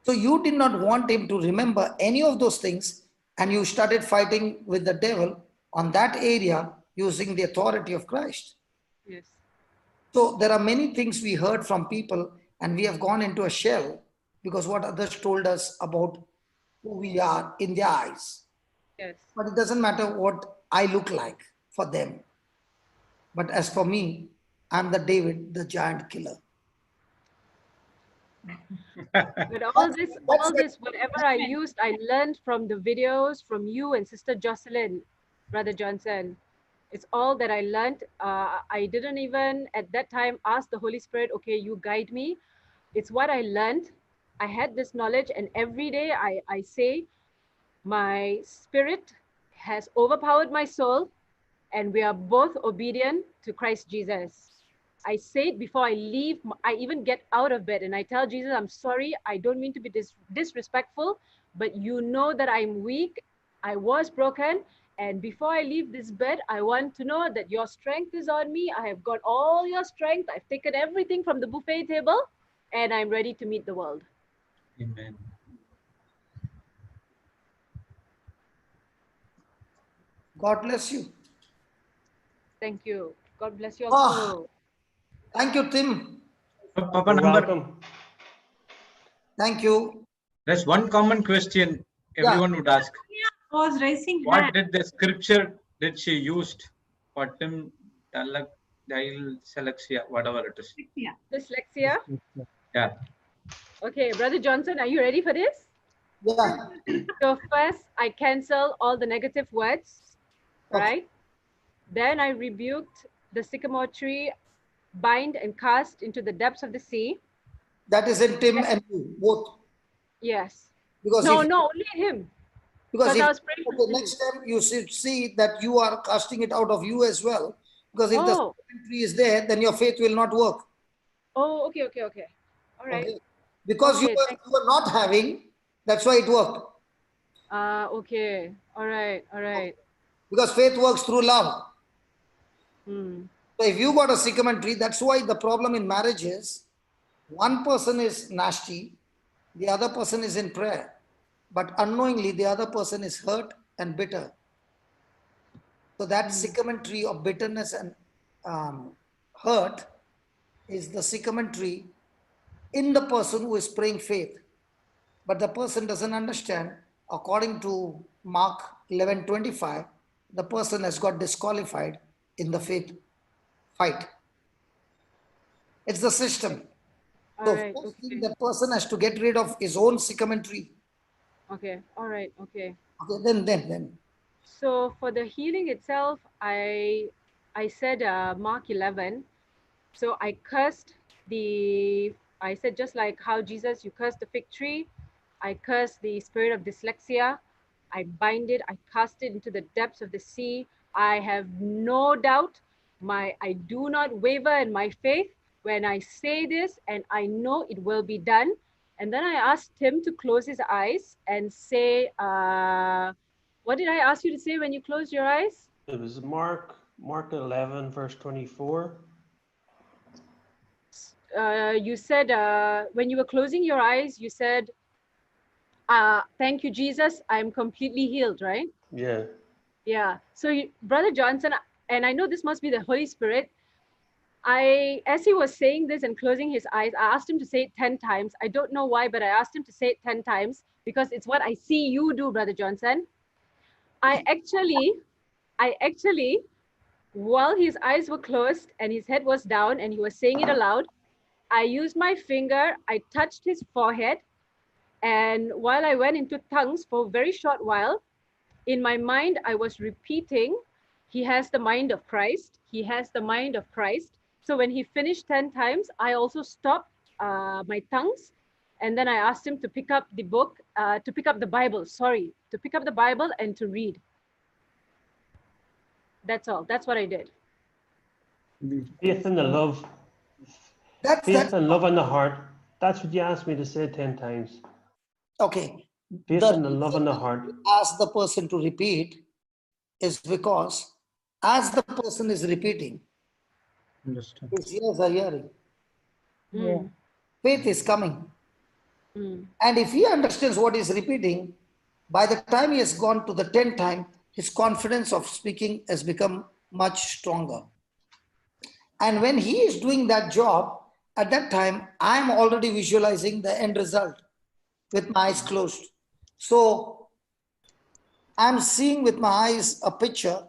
So you did not want him to remember any of those things, and you started fighting with the devil on that area using the authority of Christ. Yes. So there are many things we heard from people, and we have gone into a shell because what others told us about who we are in their eyes. Yes. But it doesn't matter what I look like for them. But as for me, I'm the David, the giant killer. But all this, whatever I used, I learned from the videos from you and Sister Jocelyn, Brother Johnson. It's all that I learned. I didn't even at that time ask the Holy Spirit, okay, you guide me. It's what I learned. I had this knowledge, and every day I say, my spirit has overpowered my soul, and we are both obedient to Christ Jesus. I say it before I leave. I even get out of bed and I tell Jesus, I'm sorry. I don't mean to be disrespectful, but you know that I'm weak. I was broken. And before I leave this bed, I want to know that your strength is on me. I have got all your strength. I've taken everything from the buffet table and I'm ready to meet the world. Amen. God bless you. Thank you. God bless you Ah, also. thank you, Tim. Papa You're number. welcome. Thank you. There's one common question Yeah. everyone would ask. Was raising What hand. did the scripture did she used for Tim Dyslexia, whatever it is? Yeah. Dyslexia. Yeah. Okay, Brother Johnson, are you ready for this? Yeah. So first, I cancel all the negative words, Okay. right? Then I rebuked the sycamore tree, bind and cast into the depths of the sea. That is in Tim and you, both. Yes. Because No, if, no, only him. because if I was praying for okay, him. next time you should see that you are casting it out of you as well. Because if the Oh. tree is there, then your faith will not work. Oh, okay. All right. Okay. Because Okay, you were not having, that's why it worked. Okay. All right. Because faith works through love. Hmm. So if you got a sycamore tree, that's why the problem in marriage is one person is nasty, the other person is in prayer. But unknowingly, the other person is hurt and bitter. So that sycamore tree of bitterness and hurt is the sycamore tree in the person who is praying faith. But the person doesn't understand, according to Mark 11:25, the person has got disqualified in the faith fight. It's the system. All So right. first thing, Okay. that person has to get rid of his own sycamore tree. Okay. All right. Okay. Okay, then. So for the healing itself, I said Mark 11. So I said just like how Jesus, you cursed the fig tree, I cursed the spirit of dyslexia. I bind it, I cast it into the depths of the sea. I have no doubt, I do not waver in my faith when I say this, and I know it will be done. And then I asked him to close his eyes and say, what did I ask you to say when you closed your eyes? It was Mark 11, verse 24. You said, when you were closing your eyes, you said, thank you, Jesus, I'm completely healed, right? Yeah. Yeah. So, Brother Johnson, and I know this must be the Holy Spirit, as he was saying this and closing his eyes, I asked him to say it 10 times. I don't know why, but I asked him to say it 10 times because it's what I see you do, Brother Johnson. I actually, while his eyes were closed and his head was down and he was saying it aloud, I used my finger, I touched his forehead, and while I went into tongues for a very short while, in my mind, I was repeating, he has the mind of Christ, he has the mind of Christ. So when he finished 10 times, I also stopped my tongues, and then I asked him to pick up the book, to pick up the Bible and to read. That's all. That's what I did. Faith and the love. Faith and love in the heart. That's what you asked me to say 10 times. Okay. Faith and the love in the heart. Ask the person to repeat is because as the person is repeating, his ears are hearing. Mm. Faith is coming. Mm. And if he understands what he's repeating, by the time he has gone to the 10th time, his confidence of speaking has become much stronger. And when he is doing that job, at that time, I'm already visualizing the end result with my eyes closed. So I'm seeing with my eyes a picture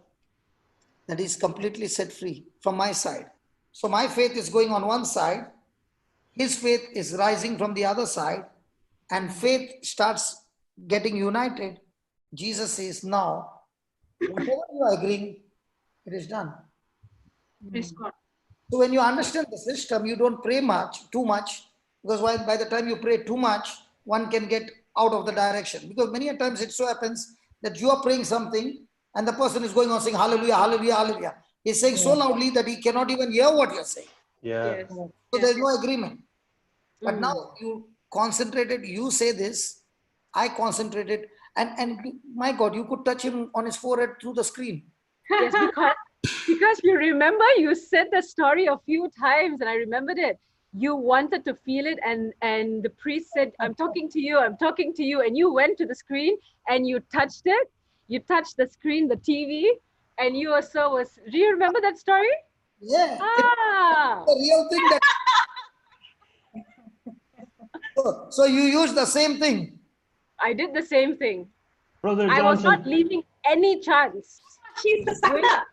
that is completely set free from my side. So my faith is going on one side, his faith is rising from the other side, and faith starts getting united. Jesus says, now, whatever you are agreeing, it is done. Praise God. So when you understand the system, you don't pray too much, because by the time you pray too much, one can get out of the direction. Because many a times it so happens that you are praying something and the person is going on saying hallelujah, hallelujah, hallelujah. He's saying so loudly that he cannot even hear what you're saying. Yeah. Yes. So there's no agreement. But now Mm. you concentrated, you say this, I concentrated, and my God, you could touch him on his forehead through the screen. Yes, because you remember you said the story a few times and I remembered it. You wanted to feel it and the priest said, I'm talking to you, and you went to the screen and you touched it. You touched the screen, the TV, and you also was, do you remember that story? Yeah, Ah. it's the real thing that. So you use the same thing. I did the same thing. Brother I was not Johnson. leaving any chance. She's the Santa.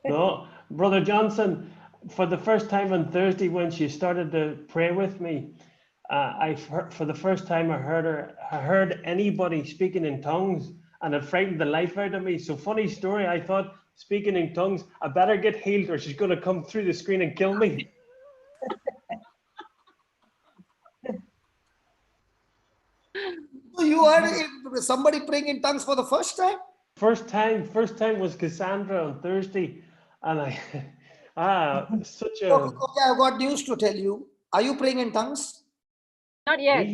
No, Brother Johnson, for the first time on Thursday when she started to pray with me, for the first time, I heard anybody speaking in tongues, and it frightened the life out of me. So funny story, I thought, speaking in tongues, I better get healed or she's going to come through the screen and kill me. So you heard somebody praying in tongues for the first time? First time was Cassandra on Thursday, and such a... Okay, I've got news to tell you. Are you praying in tongues? Not yet.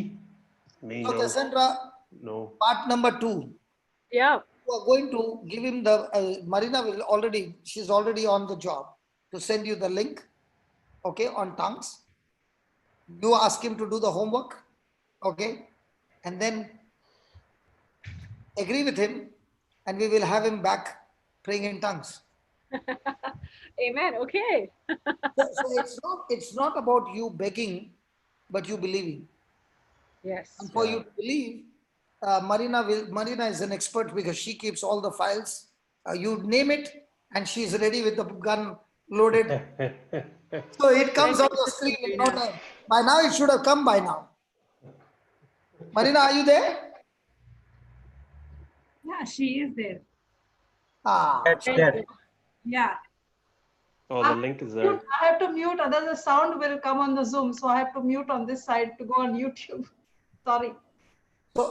Me So no. Cassandra, No. part number 2. Yeah. You are going to give him the, Marina she's already on the job to send you the link, okay, on tongues. You ask him to do the homework, okay, and then agree with him, and we will have him back praying in tongues. Amen. Okay. So it's not about you begging, but you believing. Yes. And for you to believe, Marina is an expert because she keeps all the files. You name it, and she's ready with the gun loaded. So it comes on the screen in no time. By now, it should have come by now. Marina, are you there? Yeah, she is there. That's there. Yeah. Oh, the link is there. I have to mute, otherwise the sound will come on the Zoom. So I have to mute on this side to go on YouTube. Sorry.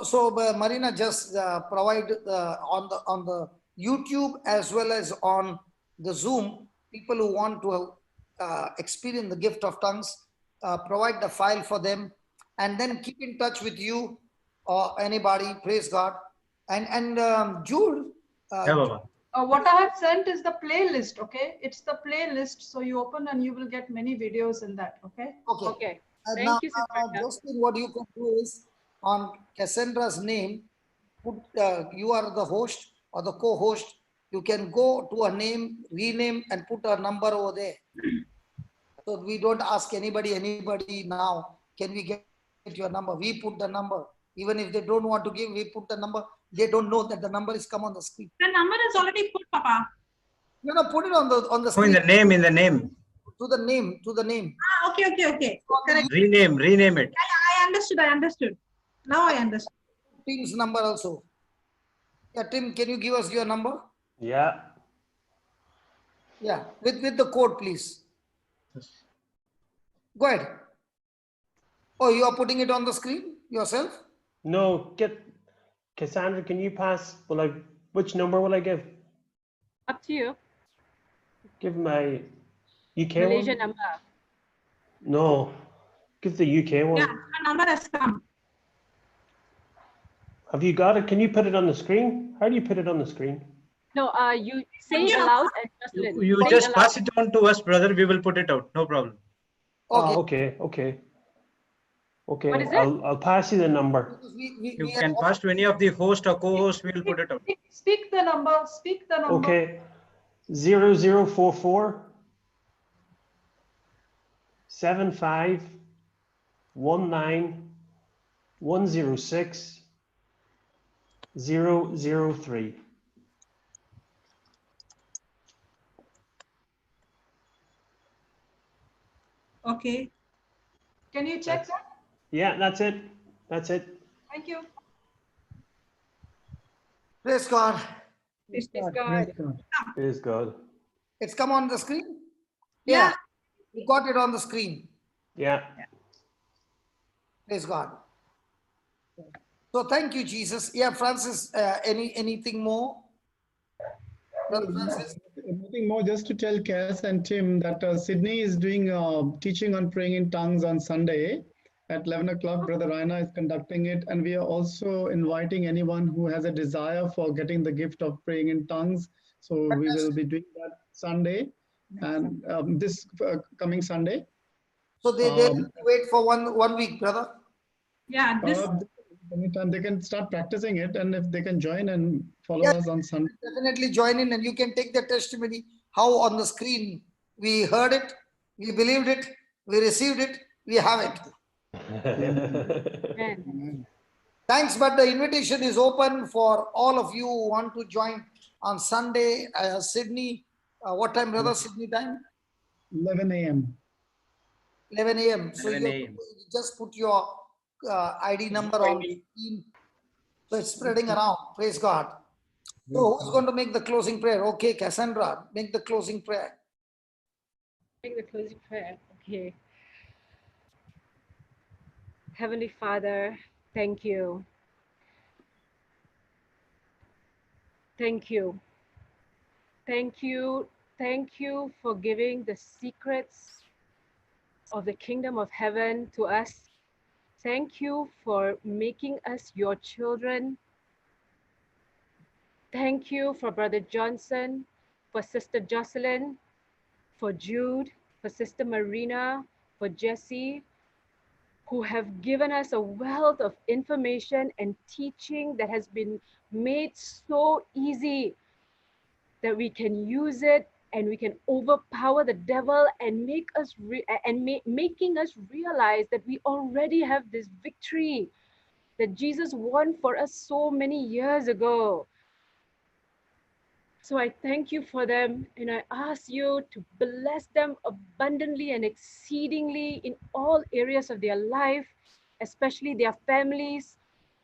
So Marina, just provide on the YouTube as well as on the Zoom, people who want to experience the gift of tongues, provide the file for them, and then keep in touch with you or anybody. Praise God. And Jude. What I have sent is the playlist. Okay, it's the playlist. So you open and you will get many videos in that. Okay. Okay. Thank Now, you, Sister. Justin, what you can do is on Cassandra's name, put you are the host or the co-host. You can go to a name, rename, and put a number over there. So we don't ask anybody now, can we get your number? We put the number. Even if they don't want to give, we put the number. They don't know that the number is come on the screen. The number is already put, Papa. You know, put it on the screen. In the name. To the name. Ah, okay. Correct. Rename it. I understood. Now I understood. Tim's number also. Yeah, Tim, can you give us your number? Yeah. Yeah, with the code, please. Go ahead. Oh, you are putting it on the screen yourself? No, Cassandra, can you pass? Which number will I give? Up to you. Give my UK Malaysia one? number. No, give the UK one. Yeah, the number has come. Have you got it? Can you put it on the screen? How do you put it on the screen? No, you say it aloud and just listen. You just pass it on to us, brother. We will put it out. No problem. Okay. Okay. What is it? I'll pass you the number. You can pass to any of the host or co-host. We will put it out. Speak the number. Okay. 0044 75 19 106 003. Okay. Can you check that? Yeah, that's it. Thank you. Praise God. Praise God. Praise God. It's come on the screen? Yeah. You got it on the screen. Yeah. Praise God. So thank you, Jesus. Yeah, Francis, anything more? Brother Francis? Nothing more, just to tell Cass and Tim that Sydney is doing teaching on praying in tongues on Sunday at 11 o'clock. Brother Raina is conducting it, and we are also inviting anyone who has a desire for getting the gift of praying in tongues. So we will be doing that Sunday and this coming Sunday. So they wait for one week, brother? Yeah, anytime they can start practicing it, and if they can join and follow us on Sunday. Definitely join in, and you can take the testimony how on the screen we heard it, we believed it, we received it, we have it. Thanks, but the invitation is open for all of you who want to join on Sunday. Sydney, what time, brother? Sydney time? 11 a.m. 11 a.m. So 11 you a.m. just put your ID number on the screen. So it's spreading around. Praise God. So who's going to make the closing prayer? Okay, Cassandra, make the closing prayer. Make the closing prayer. Okay. Heavenly Father, thank you. Thank you. Thank you. Thank you for giving the secrets of the kingdom of heaven to us. Thank you for making us your children. Thank you for Brother Johnson, for Sister Jocelyn, for Jude, for Sister Marina, for Jesse, who have given us a wealth of information and teaching that has been made so easy that we can use it and we can overpower the devil and making us realize that we already have this victory that Jesus won for us so many years ago. So I thank you for them, and I ask you to bless them abundantly and exceedingly in all areas of their life, especially their families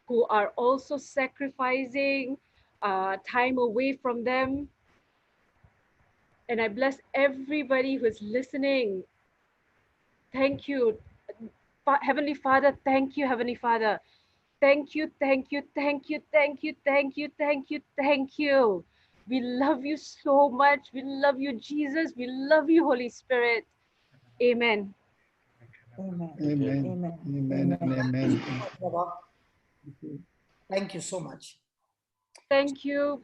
who are also sacrificing time away from them. And I bless everybody who is listening. Thank you. Heavenly Father, thank you, Heavenly Father. Thank you, thank you, thank you, thank you, thank you, thank you, thank you. We love you so much. We love you, Jesus. We love you, Holy Spirit. Amen. Amen. Amen. Amen. Amen. And amen. Thank you so much. Thank you.